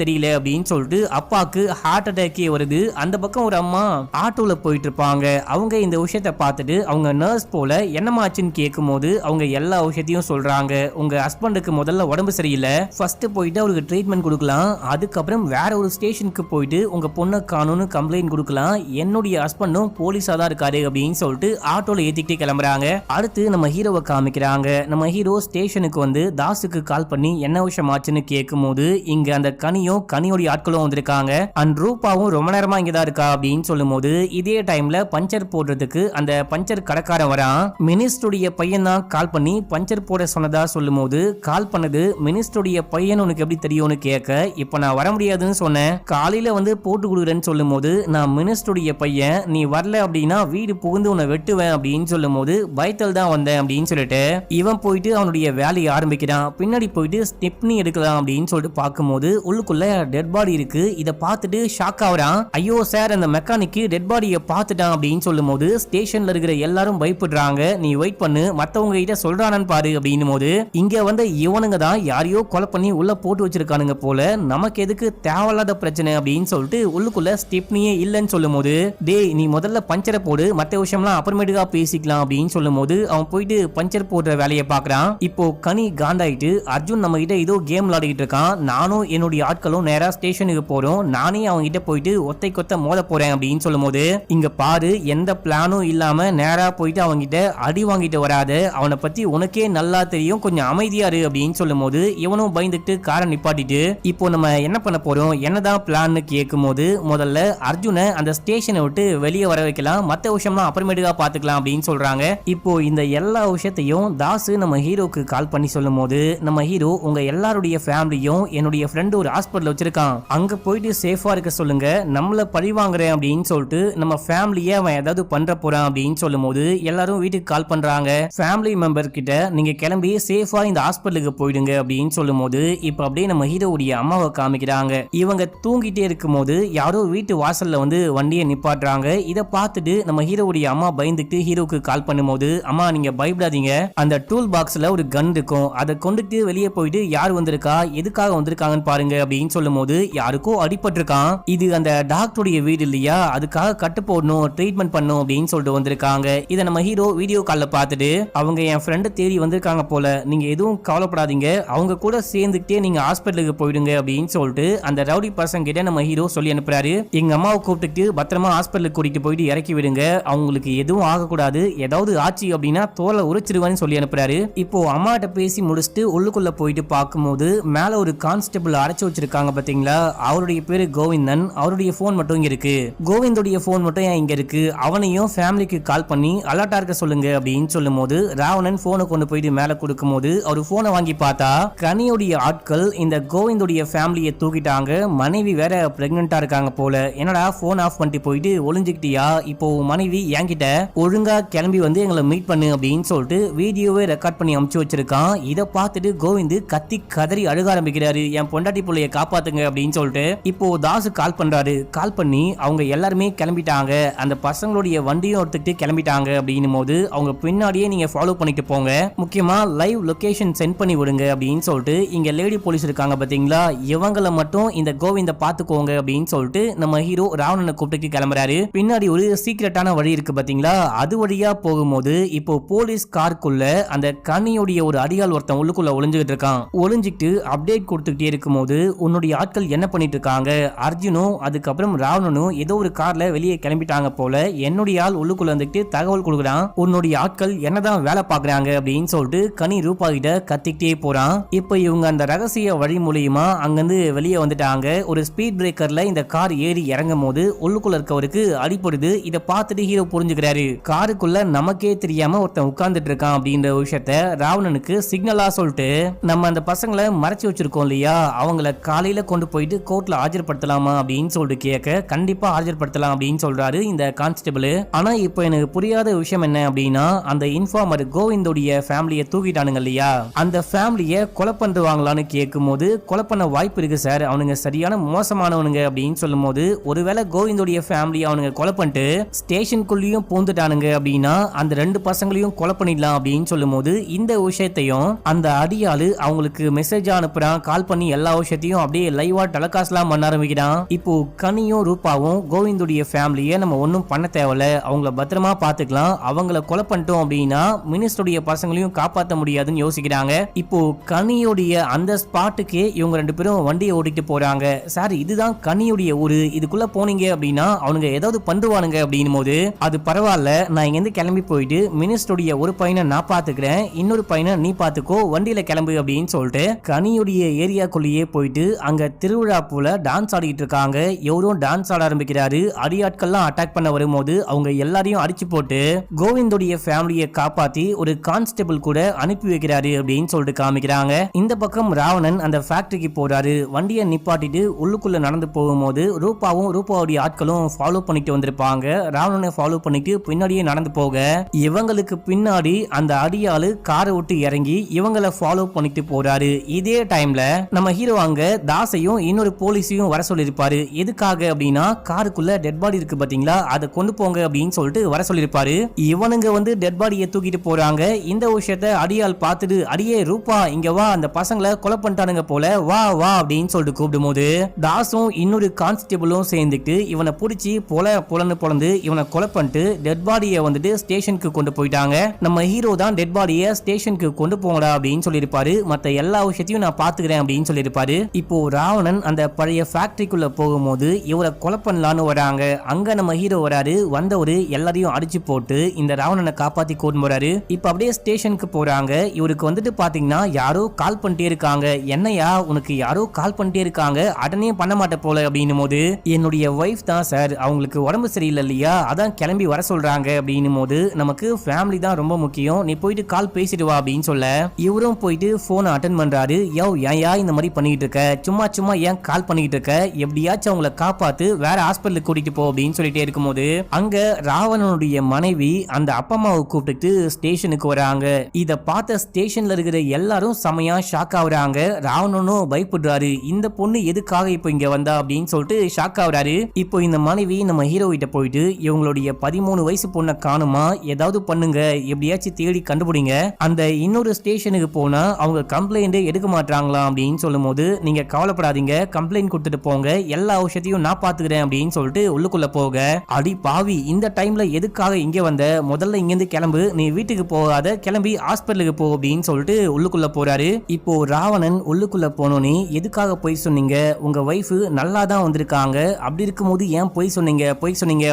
தெரியல அப்படின்னு சொல்லிட்டு அப்பாக்கு ஹார்ட் அட்டாக்கே வருது. அந்த பக்கம் ஒரு அம்மா ஆட்டோல போயிட்டு இருப்பாங்க. அவங்க இந்த விஷயத்தை பார்த்துட்டு அவங்க நர்ஸ் போல என்னமா ஆச்சுன்னு கேட்கும் போது அவங்க எல்லா விஷயத்தையும் சொல்றாங்க. உங்க ஹஸ்பண்டுக்கு முதல்ல உடம்பு சரியில்லை, ஃபர்ஸ்ட் போயிட்டு அவருக்கு ட்ரீட்மெண்ட் கொடுக்கலாம், அதுக்கப்புறம் வேற ஒரு ஸ்டேஷனுக்கு போயிட்டு உங்க பொண்ணை காணும்னு கம்ப்ளைண்ட் கொடுக்கலாம், என்னுடைய ஹஸ்பண்டும் போலீஸா தான் இருக்காரு அப்படின்னு சொல்லிட்டு ஆட்டோல ஏத்திக்கிட்டே கிளம்புறாங்க. அடுத்து நம்ம ஹீரோவை காமிக்கிறாங்க. நம்ம ஹீரோ ஸ்டேஷனுக்கு வந்து தாசுக்கு கால் பண்ணி என்ன விஷயம் ஆச்சுன்னு கேட்கும் போது இங்க அந்த கனியோடைய ஆட்களும் வந்திருக்காங்க, அண்ட் ரூபாவும் ரொம்ப நேரமா இங்கதான் இருக்கா அப்படின்னு சொல்லும் போது இதே டைம்ல பஞ்சர் போடுறதுக்கு அந்த பஞ்சர் கடைக்காரன் வரான். மினிஸ்டருடைய பையன் தான் கால் பண்ணி பஞ்சர் போட சொன்னதா சொல்லும்போது கால் பண்ணது மினிஸ்டருடைய பையன் உனக்கு எப்படி தெரியும்னு கேட்க, இப்ப நான் வர முடியாதுன்னு சொன்னேன், காலையில வந்து போட்டு கொடுக்குறேன்னு சொல்லும் போது நான் மினிஸ்டருடைய பையன், நீ வரல அப்படின்னா வீடு புகுந்து உன்னை வெட்டுவேன் அப்படின்னு சொல்லும் போது பயத்தில் தான் வந்தேன் அப்படின்னு சொல்லிட்டு இவன் போயிட்டு அவனுடைய வேலையை ஆரம்பிக்கிறான். பின்னாடி போயிட்டு ஸ்டெப்னி எடுக்கலாம் அப்படின்னு சொல்லிட்டு பார்க்கும்போது உள்ளுக்குள்ள டெட் பாடி இருக்கு. இதை பார்த்துட்டு ஷாக் ஆகுறான். ஐயோ சார், அந்த மெக்கானிக்கு டெட் பாடியை பார்த்துட்டான் அப்படின்னு சொல்லும் போது ஸ்டேஷன்ல இருக்கிற எல்லாரும் பயப்படுறாங்க. நீ வெயிட் பண்ணு, மத்தவங்க கிட்ட சொல்றானு பாரு அப்படின்னும் போது இங்க வந்து இவனுங்க தான் யாரையோ கொலை பண்ணி உள்ள போட்டு வச்சிருக்கானுங்க போல, நமக்கு எதுக்கு தேவையில்லாத பிரச்சனை அப்படின்னு சொல்லிட்டு உள்ளுக்குள்ள ஸ்டெப்னியே இல்லைன்னு சொல்லும் போது, டேய் நீ முதல்ல பஞ்சரை போடு, மற்ற விஷயம்லாம் அப்புறமேட்டுக்கா பேசிக்கலாம் அப்படின்னு சொல்லும் போது அவன் போயிட்டு பஞ்சர் போடுற வேலையை பார்க்கறான். இப்போ கனி காண்டாயிட்டு அர்ஜுன் நம்ம கிட்ட ஏதோ கேம் விளையாடிட்டு இருக்கான், நானும் என்னுடைய ஆட்களும் நேரா ஸ்டேஷனுக்கு போறோம், நானே அவங்க கிட்ட போயிட்டு ஒத்தை கொத்த மோத போறேன் அப்படின்னு சொல்லும் போது, இங்க பாரு எந்த பிளானும் இல்லாம நேரா போயிட்டு அவங்க கிட்ட அடி வாங்கிட்டு வராத, அவனை பத்தி உனக்கே நல்லா தெரியும், கொஞ்சம் அமைதியா இரு அப்படின்னு சொல்லும் போது இவனும் பயந்துட்டு காரை நிப்பாட்டிட்டு, இப்போ நம்ம என்ன பண்ண போறோம், என்னதான் பிளான்னு கேட்கும் போது முதல்ல அர்ஜுனை அந்த ஸ்டேஷனை விட்டு வெளியே வர வைக்கலாம், மத்த விஷயம்லாம் அப்புறமேட்டுக்கா பாத்துக்கலாம் அப்படின்னு சொல்றாங்க. இப்போ இந்த எல்லா விஷயத்தையும் தாசு நம்ம ஹீரோக்கு கால் பண்ணி சொல்லும் போது, நம்ம ஹீரோ உங்க எல்லாருடைய ஃபேமிலியும் என்னுடைய ஃப்ரெண்ட் ஒரு ஹாஸ்பிட்டல் வச்சிருக்கான், அங்க போயிட்டு சேஃபா இருக்க சொல்லுங்க, நம்மள பழி வாங்குறேன் அப்படின்னு சொல்லிட்டு நம்ம ஃபேமிலியை அவன் ஏதாவது பண்ற போறான் அப்படின்னு சொல்லும் போது எல்லாரும் வீட்டுக்கு கால் பண்றாங்க. ஃபேமிலி மெம்பர் கிட்ட நீங்க கிளம்பி சேஃபா இந்த ஹாஸ்பிட்டலுக்கு போயிடுங்க அப்படின்னு சொல்லும் போது இப்ப அப்படியே நம்ம ஹீரோவுடைய அம்மாவை காமிக்கிறாங்க. இவங்க தூங்கிட்டே இருக்கும் போது யாரோ வீட்டு வாசல்ல வந்து வண்டியை நிப்பாட்டுறாங்க. இதை பார்த்துட்டு நம்ம ஹீரோவுடைய அம்மா பயந்துட்டு ஹீரோக்கு கால் பண்ணும்போது, அம்மா நீங்க பயப்படாதீங்க, அந்த டூல் பாக்ஸ்ல ஒரு கன் இருக்கும், அதை கொண்டுட்டு வெளியே போயிட்டு யார் வந்திருக்கா எதுக்காக வந்திருக்காங்கன்னு பாருங்க அப்படின்னு சொல்லும் போது யாருக்கோ அடிபட்டிருக்கான், இது அந்த டாக்டருடைய வீடு இல்லையா, அதுக்காக கட்டு போடணும் ட்ரீட்மெண்ட் பண்ணும் அப்படின்னு சொல்லிட்டு வந்திருக்காங்க. இதை நம்ம ஹீரோ வீடியோ கால்ல பார்த்துட்டு அவங்க என் ஃப்ரெண்டை தேடி வந்திருக்காங்க போல, நீங்க எதுவும் கவலைப்படாதீங்க, அவங்க கூட சேர்ந்துக்கிட்டே நீங்க ஹாஸ்பிட்டலுக்கு போயிடுங்க அப்படின்னு சொல்லிட்டு அந்த ரவுடி பர்சன் கிட்ட நம்ம ஹீரோ சொல்லி அனுப்புறாரு. எங்க அம்மாவை கூப்பிட்டு பத்திரமா ஹாஸ்பிட்டலுக்கு கூட்டிட்டு போயிட்டு இறக்கி விடுங்க, அவங்களுக்கு எதுவும் ஆகக்கூடாது, ஏதாவது ஆச்சு அப்படின்னா தோலை உரிச்சிருவான்னு சொல்லி அனுப்புறாரு. இப்போ அம்மாட்ட பேசி முடிச்சுட்டு உள்ளுக்குள்ள போயிட்டு பார்க்கும்போது மேல ஒரு கான்ஸ்டபிள் அடைச்சு வச்சிருக்காங்க பாத்தீங்களா, அவருடைய பேரு கோவிந்தன், அவருடைய போன் மட்டும் இருக்கு, கோவிந்தோடைய போன் மட்டும் ஏன் இங்க இருக்கு, அவனையும் ஃபேமிலிக்கு கால் பண்ணி அலர்ட்டா இருக்க சொல்லுங்க அப்படின்னு சொல்லும் போது ராவணன் போனை கொண்டு போயிட்டு மேல கொடுக்கும் போது அவர் போனை வாங்கி பார்த்தா கனியோடைய ஆட்கள் இந்த கோவிந்தோடைய ஃபேமிலியை தூக்கிட்டாங்க, மனைவி வேற பிரெக்னெண்டா இருக்காங்க போல, என்னடா போன் ஆஃப் பண்ணிட்டு போயிட்டு ஒளிஞ்சுக்கிட்டியா, இப்போ மனைவி என்கிட்ட ஒழுங்கா கிளம்பி வந்து எங்களை மீட் பண்ணு அப்படின்னு சொல்லிட்டு வீடியோவை ரெக்கார்ட் பண்ணி அமுச்சு வச்சிருக்கான். இதை பார்த்துட்டு கோவிந்த் கத்தி கதறி அழுக ஆரம்பிக்கிறாரு, என் பொண்டாட்டி பிள்ளைய காப்பாத்துங்க அப்படின்னு சொல்லிட்டு. இப்போ தாசு கால் பண்றாரு, கால் பண்ணி அவங்க எல்லாருமே கிளம்பிட்டாங்க, அந்த பசங்களுடைய வண்டியும் எடுத்துட்டு கிளம்பிட்டாங்க அப்படின்னும் போது அவங்க பின்னாடியே நீங்க ஃபாலோ பண்ணிட்டு போங்க, முக்கியமா லைவ் லொகேஷன் சென்ட் பண்ணி விடுங்க அப்படின்னு சொல்லிட்டு இங்க லேடி போலீஸ் இருக்காங்க பாத்தீங்களா, இவங்களை மட்டும் இந்த கோவிந்த பாத்துக்கோங்க அப்படின்னு சொல்லிட்டு நம்ம ஹீரோ ராவணனை கூப்பிட்டு கிளம்புறாரு. பின்னாடி ஒரு சீக்கிரட்டான வழி இருக்கு பாத்தீங்களா, அது வழியா போகும்போது இப்போ போலீஸ் காருக்குள்ள அந்த கனியுடைய ஒரு அடியால் ஒருத்தன் உள்ளுக்குள்ள ஒளிஞ்சுக்கிட்டு இருக்கான். ஒளிஞ்சிட்டு அப்டேட் கொடுத்துக்கிட்டே இருக்கும்போது உன்னுடைய ஆட்கள் என்ன பண்ணிட்டு இருக்காங்க, அர்ஜுனும் அதுக்கப்புறம் ராவணனும் ஏதோ ஒரு கார்ல வெளியே கிளம்பிட்டாங்க போல, என்னுடைய ஆள் உள்ளுக்குள்ள வந்துட்டு தகவல் கொடுக்குறான், உன்னுடைய ஆட்கள் என்னதான் வேலை பாக்குறாங்க அப்படின்னு சொல்லிட்டு கனி ரூபா கிட்ட கத்திக்கிட்டே போறான். இப்போ இவங்க அந்த ரகசிய வழி மூலியமா அங்கிருந்து வெளியே வந்துட்டாங்க. ஒரு ஸ்பீட் பிரேக்கர்ல இந்த கார் ஏறி இறங்கும் போது உள்ளுக்குள்ள இருக்கவருக்கு அடிப்படுது. இதை பார்த்துட்டு ஹீரோ புரிஞ்சுக்கிறாரு, காருக்குள்ள நமக்கே தெரியாம ஒருத்தன் உட்கார்ந்துட்டு இருக்கான் அப்படின்ற விஷயத்த ராவணனுக்கு சிக்னலா சொல்லிட்டு நம்ம அந்த பசங்களை மறைச்சு வச்சிருக்கோம் இல்லையா, அவங்கள காலையில கொண்டு போயிட்டு கோர்ட்ல ஆஜர்படுத்தலாமா அப்படின்னு சொல்லிட்டு கேட்க, கண்டிப்பா ஆஜர்படுத்தலாம் அப்படின்னு சொல்றாரு இந்த கான்ஸ்டபிள். ஆனா இப்போ எனக்கு புரியாத விஷயம் என்ன அப்படின்னா, அந்த இன்ஃபார்மர் கோவிந்தோடைய ஃபேமிலியை தூக்கிட்டானுங்க இல்லையா, அந்த ஃபேமிலியை கொலை பண்ணுவாங்களான்னு கேட்கும் போது கொலை பண்ண வாய்ப்பு இருக்கு சார், அவனுங்க சரியான மோசமானவனுங்க அப்படின்னு சொல்லும் போது ஒருவேளை கோவிந்தோடைய ஃபேமிலி அவனுங்க கொலை பண்ணிட்டு ஸ்டேஷனுக்குள்ளேயும் பூந்துட்டானுங்க அப்படின்னா அந்த ரெண்டு பசங்களையும் கொலை பண்ணிடலாம் அப்படின்னு சொல்லும் போது இந்த விஷயத்தையும் அந்த அடியாளு அவங்களுக்கு மெசேஜ் அனுப்புறான், கால் பண்ணி எல்லா விஷயத்தையும் அப்படியே லைவா டெலகாஸ்ட்லாம் பண்ண ஆரம்பிக்கிறான். இப்போ கனியும் ரூபாவும் கோவிந்தோடைய ஃபேமிலியை நம்ம ஒன்னும் பண்ண தேவையில்ல, அவங்கள பத்திரமா பாத்துக்கலாம், அவங்கள கொலை பண்ணிட்டோம் அப்படின்னா மினிஸ்டருடைய பசங்களையும் காப்பாற்ற முடியாதுன்னு யோசிக்கிறாங்க. இப்போ கனியுடைய அந்த ஸ்பாட்டுக்கு இவங்க ரெண்டு பேரும் வண்டியை ஓட்டிட்டு போறாங்க. சார் இதுதான் கனியுடைய ஊரு, இதுக்குள்ள போனீங்க அப்படின்னா அவனுங்க ஏதாவது பண்ணுவானுங்க அப்படின்னும் போது, அது பரவாயில்ல, நான் இங்க இருந்து கிளம்பி போயிட்டு மினிஸ்டருடைய ஒரு பையனை நான் பாத்துக்கிறேன், இன்னொரு பையனை நீ பாத்துக்கோ, வண்டியில கிளம்பு அப்படின்னு சொல்லிட்டு கனியுடைய ஏரியாக்குள்ளேயே போயிட்டு அங்க திருவிழா போல டான்ஸ் ஆடிட்டு இருக்காங்க. எவரும் டான்ஸ் ஆட ஆரம்பிக்கிறாரு. அடியாட்கள்லாம் அட்டாக் பண்ண வரும்போது அவங்க எல்லாரையும் அடிச்சு போட்டு கோவிந்தோடைய ஃபேமிலியை காப்பாத்தி ஒரு கான்ஸ்டபிள் கூட அனுப்பி வைக்கிறாரு அப்படின்னு சொல்லிட்டு காமிக்கிறாங்க. இந்த பக்கம் ராவணன் அந்த ஃபேக்டரிக்கு போறாரு. வண்டியை நிப்பாட்டிட்டு உள்ளுக்குள்ள நடந்து போகும்போது ரூபாவும் ரூபாவுடைய ஆட்களும் ஃபாலோ பண்ணிட்டு வந்திருப்பாங்க. ராவணனை ஃபாலோ பண்ணிட்டு பின்னாடியே நடந்து போக இவங்களுக்கு பின்னாடி அந்த அடியாளு காரை விட்டு இறங்கி இவங்களை ஃபாலோ பண்ணிட்டு போறாரு. இதே டைம்ல நம்ம ஹீரோ அங்க தாசையும் இன்னொரு போலீஸையும் வர சொல்லிருப்பாரு. எதுக்காக அப்படின்னா காருக்குள்ள டெட் பாடி இருக்கு பாத்தீங்களா, அதை கொண்டு போங்க அப்படின்னு சொல்லிட்டு வர சொல்லிருப்பாரு. இவனுங்க வந்து டெட் பாடியை தூக்கிட்டு போறாங்க. இந்த விஷயத்த அடியாள் பார்த்துட்டு அடியே ரூபா இங்க வா, அந்த பசங்களை கொலை பண்ணிட்டானுங்க போல, வா வா அப்படின்னு சொல்லிட்டு கூப்பிடும் போது தாசும் இன்னொரு கான்ஸ்டபிளும் சேர்ந்துட்டு இவனை பிடிச்சி பொலன்னு பொலந்து இவனை கொலை பண்ணிட்டு டெட் பாடியை வந்துட்டு ஸ்டேஷனுக்கு கொண்டு போயிட்டாங்க. நம்ம ஹீரோ தான் டெட் பாடியை ஸ்டேஷனுக்கு கொண்டு போங்கடா அப்படின்னு சொல்லியிருப்பாரு. மத்த எல்லா விஷயத்தையும் நான் பாத்துக்கிறேன் அப்படின்னு சொல்லியிருப்பாரு. இப்போ ராவணன் அந்த பழைய ஃபேக்டரிக்குள்ள போகும்போது இவரை கொலை பண்ணலான்னு வராங்க. அங்க நம்ம ஹீரோ வராரு. வந்தவரு எல்லாரையும் அடிச்சு போட்டு இந்த ராவணனை காப்பாத்தி கூட்டு போறாரு. இப்ப அப்படியே ஸ்டேஷனுக்கு போறாங்க. இவருக்கு வந்துட்டு பாத்தீங்கன்னா யாரோ கால் பண்ணிட்டே இருக்காங்க. என்னையா உனக்கு யாரோ கால் பண்ணிட்டே இருக்காங்க, அடனே பண்ண மாட்ட போல அப்படின்னும் போது என்னுடைய வைஃப் தான் சார், அவங்களுக்கு உடம்பு சரியில்லை இல்லையா, அதான் கிளம்பி வர சொல்றாங்க அப்படின்னும் போது நமக்கு ஃபேமிலி தான் ரொம்ப முக்கியம், நீ போயிட்டு கால் பேசிட்டு வா அப்படின்னு சொல்ல இவரும் போயிட்டு போனை அட்டன் பண்றாரு. யோ ஏன் இந்த மாதிரி பண்ணிட்டு இருக்க, சும்மா ஏன் கால் பண்ணிட்டு இருக்க, எப்படியாச்சும் அவங்களை காப்பாத்து வேற ஹாஸ்பிட்டலுக்கு கூட்டிட்டு போ அப்படின்னு சொல்லிட்டே இருக்கும்போது அங்க ராவணனுடைய மனைவி அந்த அப்பா அம்மாவை கூப்பிட்டு ஸ்டேஷனுக்கு வராங்க. இத பார்த்த ஸ்டேஷன்ல இருக்கிற எல்லாரும் செமையா ஷாக் ஆகுறாங்க. ராவணனும் பயப்படுறாரு. இந்த பொண்ணு எதுக்காக இப்போ இங்க வந்தா அப்படின்னு சொல்லிட்டு ஷாக் ஆகுறாரு. இப்போ இந்த மனைவி நம்ம ஹீரோ கிட்ட போயிட்டு இவங்களுடைய 13 வயசு பொண்ணை காணுமா, ஏதாவது பண்ணுங்க, எப்படியாச்சும் தேடி கண்டுபிடிங்க, அந்த இன்னொரு ஸ்டேஷனுக்கு போனா அவங்க கம்ப்ளைண்ட் எடுக்க மாட்டாங்களா அப்படின்னு சொல்லும் போது நீங்க கவலைப்படாதீங்க, கம்ப்ளைண்ட் கொடுத்துட்டு போங்க, எல்லா விஷயத்தையும் நான் பாத்துக்கிறேன் அப்படின்னு சொல்லிட்டு உள்ளுக்குள்ள போக அடி பாவி இந்த டைம்ல எதுக்காக இங்க வந்த, முதல்ல இங்க இருந்து கிளம்பு, நீ வீட்டுக்கு போகாத, கிளம்பி ஹாஸ்பிட்டலுக்கு போ அப்படின்னு சொல்லிட்டு உள்ளுக்குள்ள போறாரு. இப்போ ராவணன் உள்ளுக்குள்ள போனோனே எதுக்காக போய் சொன்னீங்க, உங்க வைஃப் நல்லா தான் வந்திருக்காங்க, அப்படி இருக்கும்போது ஏன் போய் சொன்னீங்க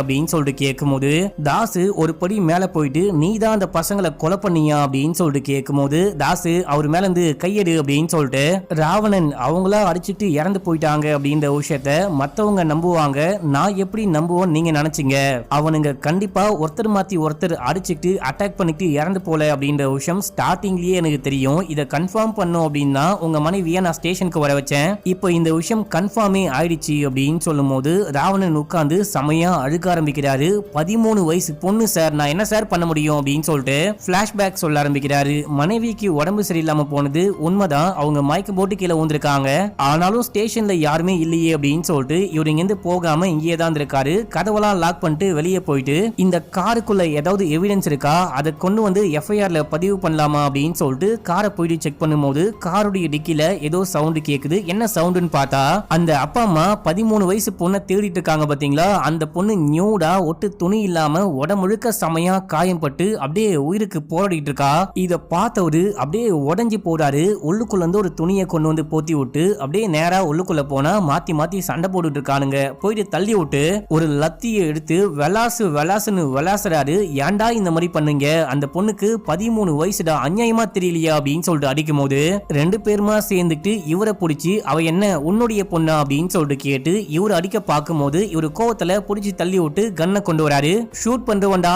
அப்படின்னு சொல்லிட்டு கேட்கும்போது தாசு ஒரு படி மேல போயிட்டு நீ தான் அந்த பசங்களை கொலை பண்ணியா அப்படின்னு சொல்லிட்டு கேட்கும்போது தாசு அவர் மேல இருந்து கையெடு அப்படின்னு சொல்லிட்டு ராவணன் அவங்களா அடிச்சுட்டு இறந்து போயிட்டாங்க அப்படின்ற விஷயத்த மத்தவங்க நம்புவாங்க, நான் எப்படி நம்புவோம் நீங்க நினைச்சீங்க, அவனுங்க கண்டிப்பா ஒருத்தர் மாத்தி ஒருத்தர் அடிச்சுட்டு அட்டாக் பண்ணிட்டு இறந்து போல அப்படின்ற விஷயம் ஸ்டார்டிங்லயே எனக்கு தெரியும், இதை கன்ஃபார்ம் பண்ணும் அப்படின்னா உங்க மனைவியை நான் ஸ்டேஷனுக்கு வர வச்சேன், இப்போ இந்த விஷயம் கன்ஃபார்மே ஆயிடுச்சு அப்படின்னு சொல்லும் போது ராவணன் உட்கார்ந்து செமையா அழுக ஆரம்பிக்கிறாரு. 13 வயசு பொண்ணு சார், நான் என்ன சார் பண்ண முடியும் அப்படின்னு சொல்லிட்டு பிளாஷ்பேக் சொல்ல ஆரம்பிக்கிறாரு. மனைவிக்கு உடம்பு சரியில்லாம போனது உண்மைதான், அவங்க மயக்கம் போட்டு கீழே ஊந்திருக்காங்க, ஆனாலும் ஸ்டேஷன்ல யாருமே இல்லையே அப்படின்னு சொல்லிட்டு இவர் இங்கிருந்து போகாம இங்கேயே தான் இருக்காரு. கதவெல்லாம் லாக் பண்ணிட்டு வெளியே போயிட்டு இந்த காருக்குள்ள ஏதாவது எவிடன்ஸ் இருக்கா, அதை கொண்டு வந்து எஃப்ஐஆர்ல பதிவு பண்ணலாமா அப்படின்னு சொல்லிட்டு காரை போயிட்டு செக் பண்ணும்போது காருடைய டிக்கில ஏதோ சவுண்ட் கேக்குது. என்ன சவுண்டுன்னு பார்த்தா அந்த அப்பா அம்மா 13 வயசு பொண்ணை தேடிட்டு இருக்காங்க பாத்தீங்களா, அந்த பொண்ணு நியூடா ஒட்டு துணி இல்லாம உடம்புழுக்க செமையா காயம் பட்டு அப்படியே உயிருக்கு போராடிட்டு இருக்கா. இத பார்த்தவரு அப்படியே உடஞ்சி போறாரு. உள்ளுக்குள்ள இருந்து ஒரு துணியை கொண்டு வந்து போத்தி விட்டு அப்படியே நேரா உள்ளுக்குள்ள போனா மாத்தி சண்டை போட்டுட்டு இருக்கானுங்க. போயிட்டு தள்ளி விட்டு ஒரு லத்தியை எடுத்து வெலாசுன்னு விளாசுறாரு. ஏன்டா இந்த மாதிரி பண்ணுங்க, அந்த பொண்ணுக்கு 13 வயசுடா, அநியாயமா தெரியலையா அப்படின்னு சொல்லிட்டு அடிக்கும் போது 2 பேருமா சேர்ந்துட்டு இவரை பிடிச்சி அவ என்ன உன்னுடைய பொண்ணா அப்படின்னு சொல்லிட்டு கேட்டு இவரு அடிக்க பார்க்கும்போது இவரு கோவத்துல பிடிச்சி தள்ளி விட்டு கன்னை கொண்டு வராரு. ஷூட் பண்றவண்டா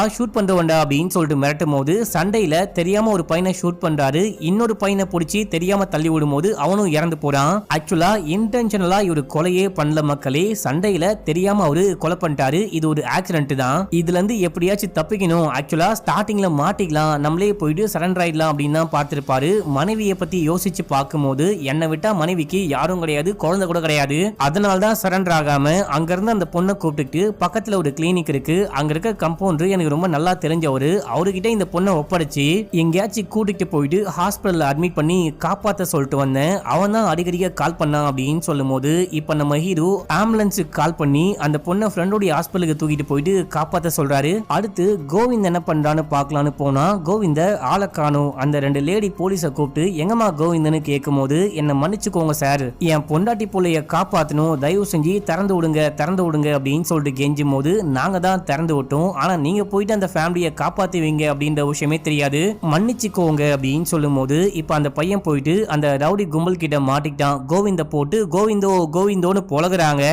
அப்படின்னு சொல்லிட்டு மிரட்டும் போது சண்டையில தெரியாம ஒரு பையனை ஷூட் பண்றாரு. இன்னொரு பையனை பிடிச்சி தெரியாம தள்ளி விடும் போது அவனும் இறந்து போறான். ஆக்சுவலா இன்டென்ஷனலா இவரு கொலையே பண்ணல மக்களே, சண்டையில தெரியாம அவரு கொலை பண்ணிட்டாரு. இது ஒரு ஆக்சிடென்ட் தான், இதுல இருந்து எப்படியாச்சும் தப்பிக்கணும், ஆக்சுவலா ஸ்டார்டிங்ல மாட்டிக்கலாம், நம்மளே போயிட்டு சரண்டர் ஆயிடலாம் அப்படின்னு தான் பார்த்திருப்பாரு. மனைவியை பத்தி யோசிச்சு பார்க்கும்போது என்னை விட்டா மனைவிக்கு யாரும் கிடையாது, குழந்தை கூட கிடையாது, அதனால்தான் சரண்டர் ஆகாம அங்க இருந்து அந்த பொண்ணை கூப்பிட்டு பக்கத்துல ஒரு கிளினிக் இருக்கு, அங்க இருக்க கம்பவுண்டர் எனக்கு ரொம்ப நல்லா தெரிஞ்சவரு, அவர்கிட்ட இந்த பொண்ணை ஒப்படைச்சு எங்கேயாச்சும் கூட்டிட்டு போயிட்டு ஹாஸ்பிட்டல்ல அட்மிட் பண்ணி காப்பாத்த சொல்லிட்டு வந்தேன், அவன் தான் அடிக்கடிக்க கால் பண்ணான் அப்படின்னு சொல்லும் போது இப்ப நம்ம ஹீரோ ஆம்புலன்ஸுக்கு கால் பண்ணி அந்த பொண்ணை ஃப்ரெண்டோடைய ஹாஸ்பிட்டலுக்கு தூக்கிட்டு போயிட்டு காப்பாத்த சொல்றாரு. அடுத்து கோவிந்த் என்ன பண்றான்னு பாக்கலான்னு போனா கோவிந்த ஆளை காணோம். அந்த 2 லேடி போலீஸை கூப்பிட்டு எங்கம்மா கோவிந்தன்னு கேட்கும் போது என்ன மன்னிச்சுக்கோங்க சார், என் பொண்டாட்டி பிள்ளைய காப்பாத்தணும், தயவு செஞ்சு திறந்து விடுங்க அப்படின்னு சொல்லிட்டு கெஞ்சும் போது நாங்க தான் திறந்து விட்டோம், ஆனா நீங்க போயிட்டு அந்த ஃபேமிலியை காப்பாத்துவீங்க அப்படின்ற விஷயமே தெரியாது, மன்னிச்சுக்கோங்க அப்படின்னு சொல்லும் போது இப்ப அந்த பையன் போயிட்டு அந்த ரவுடி கும்பல் கிட்ட மாட்டிக்கிட்டான். கோவிந்த போட்டு கோவிந்தோன்னு பொழகுறாங்க.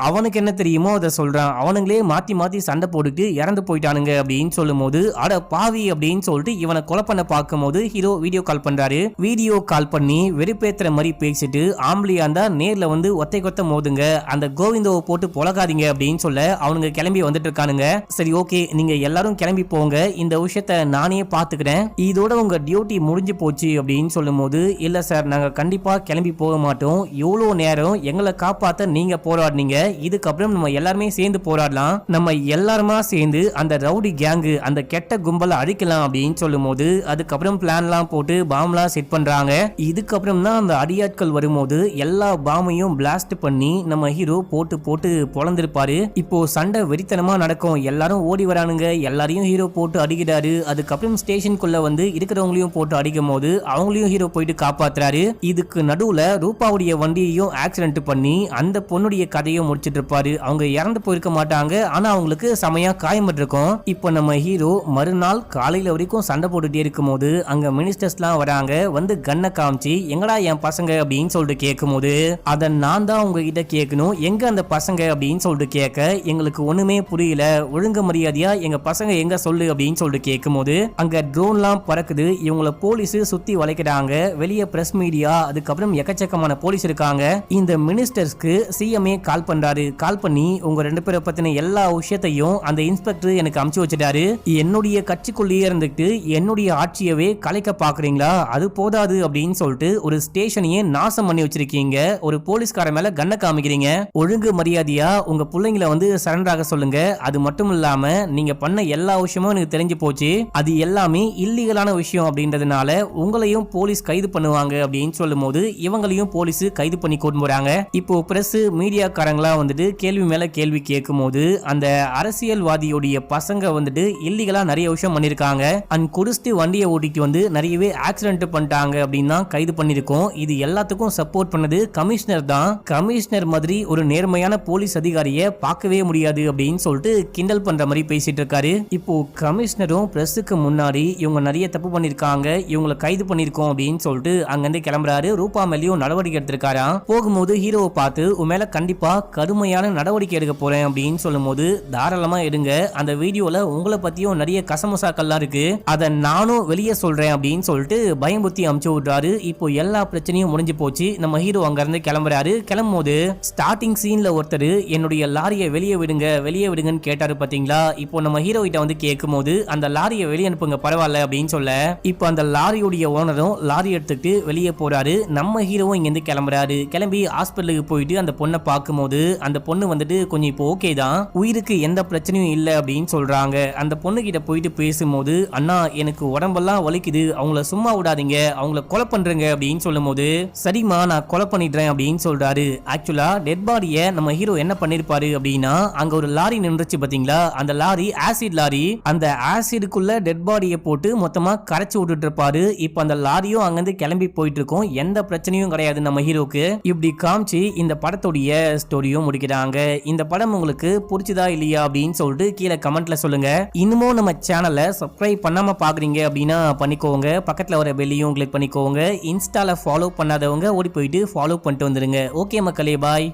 அவனுக்கு என்ன தெரியுமோ அதை சொல்றான். அவனுங்களே மாத்தி சண்டை போட்டுட்டு இறந்து போயிட்டானுங்க அப்படின்னு சொல்லும் போது அட பாவி அப்படின்னு அப்படின்னு சொல்லிட்டு இவனை கொலை பண்ண பார்க்கும்போது ஹீரோ வீடியோ கால் பண்றாரு. வீடியோ கால் பண்ணி வெறுப்பேத்துற மாதிரி பேசிட்டு ஆம்பளியா இருந்தா நேர்ல வந்து ஒத்தை கொத்த மோதுங்க, அந்த கோவிந்தோவை போட்டு பொழகாதீங்க அப்படின்னு சொல்ல அவனுங்க கிளம்பி வந்துட்டு இருக்கானுங்க. சரி ஓகே, நீங்க எல்லாரும் கிளம்பி போங்க, இந்த விஷயத்த நானே பாத்துக்கிறேன், இதோட உங்க டியூட்டி முடிஞ்சு போச்சு அப்படின்னு சொல்லும் போது, இல்ல சார் நாங்க கண்டிப்பா கிளம்பி போக மாட்டோம், இவ்வளவு நேரம் எங்களை காப்பாத்த நீங்க போராடினீங்க, இதுக்கப்புறம் நம்ம எல்லாருமே சேர்ந்து போராடலாம், நம்ம எல்லாருமா சேர்ந்து அந்த ரவுடி கேங்கு அந்த கெட்ட கும்பலை அழிக்கலாம் அப்படின்னு சொல்லும் போது அதுக்கப்புறம் பிளான்லாம் போட்டு பாம்லாம் செட் பண்றாங்க. இதுக்கப்புறம் தான் அந்த அடியாட்கள் வரும்போது எல்லா பாமையும் பிளாஸ்ட் பண்ணி நம்ம ஹீரோ போட்டு போட்டு பொழந்திருப்பாரு. இப்போ சண்டை வெறித்தனமா நடக்கும், எல்லாரும் ஓடி வரானுங்க, எல்லாரையும் ஹீரோ போட்டு அடிக்கிறாரு. அதுக்கப்புறம் ஸ்டேஷனுக்குள்ள வந்து இருக்கிறவங்களையும் போட்டு அடிக்கும் போது அவங்களையும் ஹீரோ போயிட்டு காப்பாத்துறாரு. இதுக்கு நடுவுல ரூபாவுடைய வண்டியையும் ஆக்சிடென்ட் பண்ணி அந்த பொண்ணுடைய கதையும் முடிச்சிட்டு இருப்பாரு. அவங்க இறந்து போயிருக்க மாட்டாங்க, ஆனா அவங்களுக்கு செமையா காயம்பட்டு இருக்கும். இப்போ நம்ம ஹீரோ மறுநாள் காலையில வரைக்கும் சண்டை போட்டுட்டே இருக்கும் போது அங்க மினிஸ்டர்ஸ்லாம் வராங்க, வந்து கண்ணை காமிச்சு எங்கடா என் பசங்க அப்படின்னு சொல்லிட்டு கேட்கும் போது, அதை நான் தான் உங்ககிட்ட கேட்கணும், எங்க அந்த பசங்க அப்படின்னு சொல்லிட்டு கேட்க எங்களுக்கு ஒண்ணுமே புரியல, ஒழுங்கு மரியாதையா எங்க பசங்க எங்க சொல்லு அப்படின்னு சொல்லிட்டு கேட்கும் போது அங்க ட்ரோன்லாம் பறக்குது, இவங்கள போலீஸ் சுத்தி வளைக்கிறாங்க, வெளியே பிரஸ் மீடியா அதுக்கப்புறம் எக்கச்சக்கமான போலீஸ் இருக்காங்க. இந்த மினிஸ்டர்ஸ்க்கு சிஎம்ஏ கால் பண்றாரு. கால் பண்ணி உங்க ரெண்டு பேரை பத்தின எல்லா விஷயத்தையும் அந்த இன்ஸ்பெக்டர் எனக்கு அனுப்பிச்சு வச்சிட்டாரு, என்னுடைய கட்சிக்குள்ளேயே இருந்துட்டு என்னுடைய ஆட்சியவே கலைக்க பாக்குறீங்களா, அது போதாது அப்படின்னு சொல்லிட்டு ஒரு ஸ்டேஷனையே நாசம் பண்ணி வச்சிருக்கீங்க, ஒரு போலீஸ்கார மேல கண்ணை காமிக்கிறீங்க, ஒழுங்கு மரியாதையா உங்க பிள்ளைங்களை வந்து சரண்டர் ஆக சொல்லுங்க, அது மட்டும் இல்லாம நீங்க பண்ண எல்லா விஷயமும் எனக்கு தெரிஞ்சு போச்சு, அது எல்லாமே இல்லீகலான விஷயம் அப்படின்றதுனால உங்களையும் போலீஸ் கைது பண்ணுவாங்க அப்படின்னு சொல்லும் போது இவங்களையும் போலீஸ் கைது பண்ணி கொண்டு போறாங்க. இப்போ பிரஸ் மீடியாக்காரங்களா வந்துட்டு கேள்வி மேல கேள்வி கேட்கும் போது அந்த அரசியல்வாதியோடைய பசங்க வந்துட்டு இல்லீகலா நிறைய விஷயம் பண்ணிருக்காங்க, அண்ட் குடிச்சிட்டு வண்டியை ஓட்டிட்டு வந்து நிறையவே ஆக்சிடென்ட் பண்ணிட்டாங்க அப்படின்னு தான் கைது பண்ணிருக்கோம், இது எல்லாத்துக்கும் சப்போர்ட் பண்ணது கமிஷனர் தான், கமிஷனர் மாதிரி ஒரு நேர்மையான போலீஸ் அதிகாரியை பார்க்கவே முடியாது அப்படின்னு சொல்லிட்டு கிண்டல் பண்ற மாதிரி பேசிட்டு இருக்காரு. இப்போ கமிஷனரும் பிரஸுக்கு முன்னாடி இவங்க நிறைய தப்பு பண்ணிருக்காங்க, இவங்களை கைது பண்ணிருக்கோம் அப்படின்னு சொல்லிட்டு அங்கிருந்து கிளம்புறாரு. ரூபா மேலேயும் நடவடிக்கை எடுத்திருக்காராம். போகும்போது ஹீரோவை பார்த்து உன் மேல கண்டிப்பா கடுமையான நடவடிக்கை எடுக்க போறேன் அப்படின்னு சொல்லும் போது தாராளமா எடுங்க, அந்த வீடியோல உங்களை பத்தியும் நிறைய கசமுசாக்கள்லாம் இருக்கு, அதை நானும் வெளியே சொல்றேன் அப்படின்னு சொல்லிட்டு பயம்புத்தி அமுச்சு விடுறாரு. இப்போ எல்லா பிரச்சனையும் முடிஞ்சு போச்சு. நம்ம ஹீரோ அங்க இருந்து கிளம்புறாரு. கிளம்பும்போது ஸ்டார்டிங் சீன்ல ஒருத்தர் என்னுடைய லாரியை வெளியே விடுங்க வெளியே விடுங்கன்னு கேட்டாரு பாத்தீங்களா, இப்போ நம்ம ஹீரோ கிட்ட வந்து கேட்கும் போது அந்த லாரியை வெளியே அனுப்புங்க பரவாயில்ல அப்படின்னு சொல்ல, இப்போ அந்த லாரியுடைய ஓனரும் லாரி எடுத்துட்டு வெளியே போறாரு. நம்ம ஹீரோவும் இங்க இருந்து கிளம்புறாரு. கிளம்பி ஹாஸ்பிட்டலுக்கு போயிட்டு அந்த பொண்ணை பார்க்கும்போது அந்த பொண்ணு வந்துட்டு கொஞ்சம் இப்போ ஓகே தான், உயிருக்கு எந்த பிரச்சனையும் இல்லை அப்படின்னு சொல்றாங்க. அந்த பொண்ணு கிட்ட போயிட்டு பேசும்போது அண்ணா எனக்கு உடம்பெல்லாம் வலிக்குது, அவங்கள சும்மா விடாதீங்க, அவங்கள கொலை பண்றேங்க அப்படின்னு சொல்லும் போது சரிம்மா நான் கொலை பண்ணிடுறேன் அப்படின்னு சொல்றாரு. ஆக்சுவலா டெட் பாடியை நம்ம ஹீரோ என்ன பண்ணிருப்பாரு அப்படின்னா, அங்க ஒரு லாரி நின்றுச்சு பாத்தீங்களா, அந்த லாரி ஆசிட் லாரி, அந்த ஆசிடுக்குள்ள டெட் பாடியை போட்டு மொத்தமா கரைச்சு விட்டுட்டு இருப்பாரு. இப்போ அந்த லாரியும் அங்கிருந்து கிளம்பி போயிட்டு இருக்கும், எந்த பிரச்சனையும் கிடையாது நம்ம ஹீரோக்கு. இப்படி காமிச்சு இந்த படத்துடைய ஸ்டோரியும் முடிக்கிறாங்க. இந்த படம் உங்களுக்கு பிடிச்சதா இல்லையா அப்படின்னு சொல்லிட்டு கீழே கமெண்ட்ல சொல்லுங்க. இன்னமும் நம்ம சேனலை சப்ஸ்கிரைப் பண்ணாம பாக்குறீங்க அப்படின்னா பண்ணிக்கோங்க, பக்கத்துல வர பெல்லையும் கிளிக் பண்ணிக்கோங்க, இன்ஸ்டால ஃபாலோ பண்ணாதவங்க ஓடி போயிட்டு ஃபாலோ பண்ணிட்டு வந்துருங்க. ஓகே மக்களே, பாய்.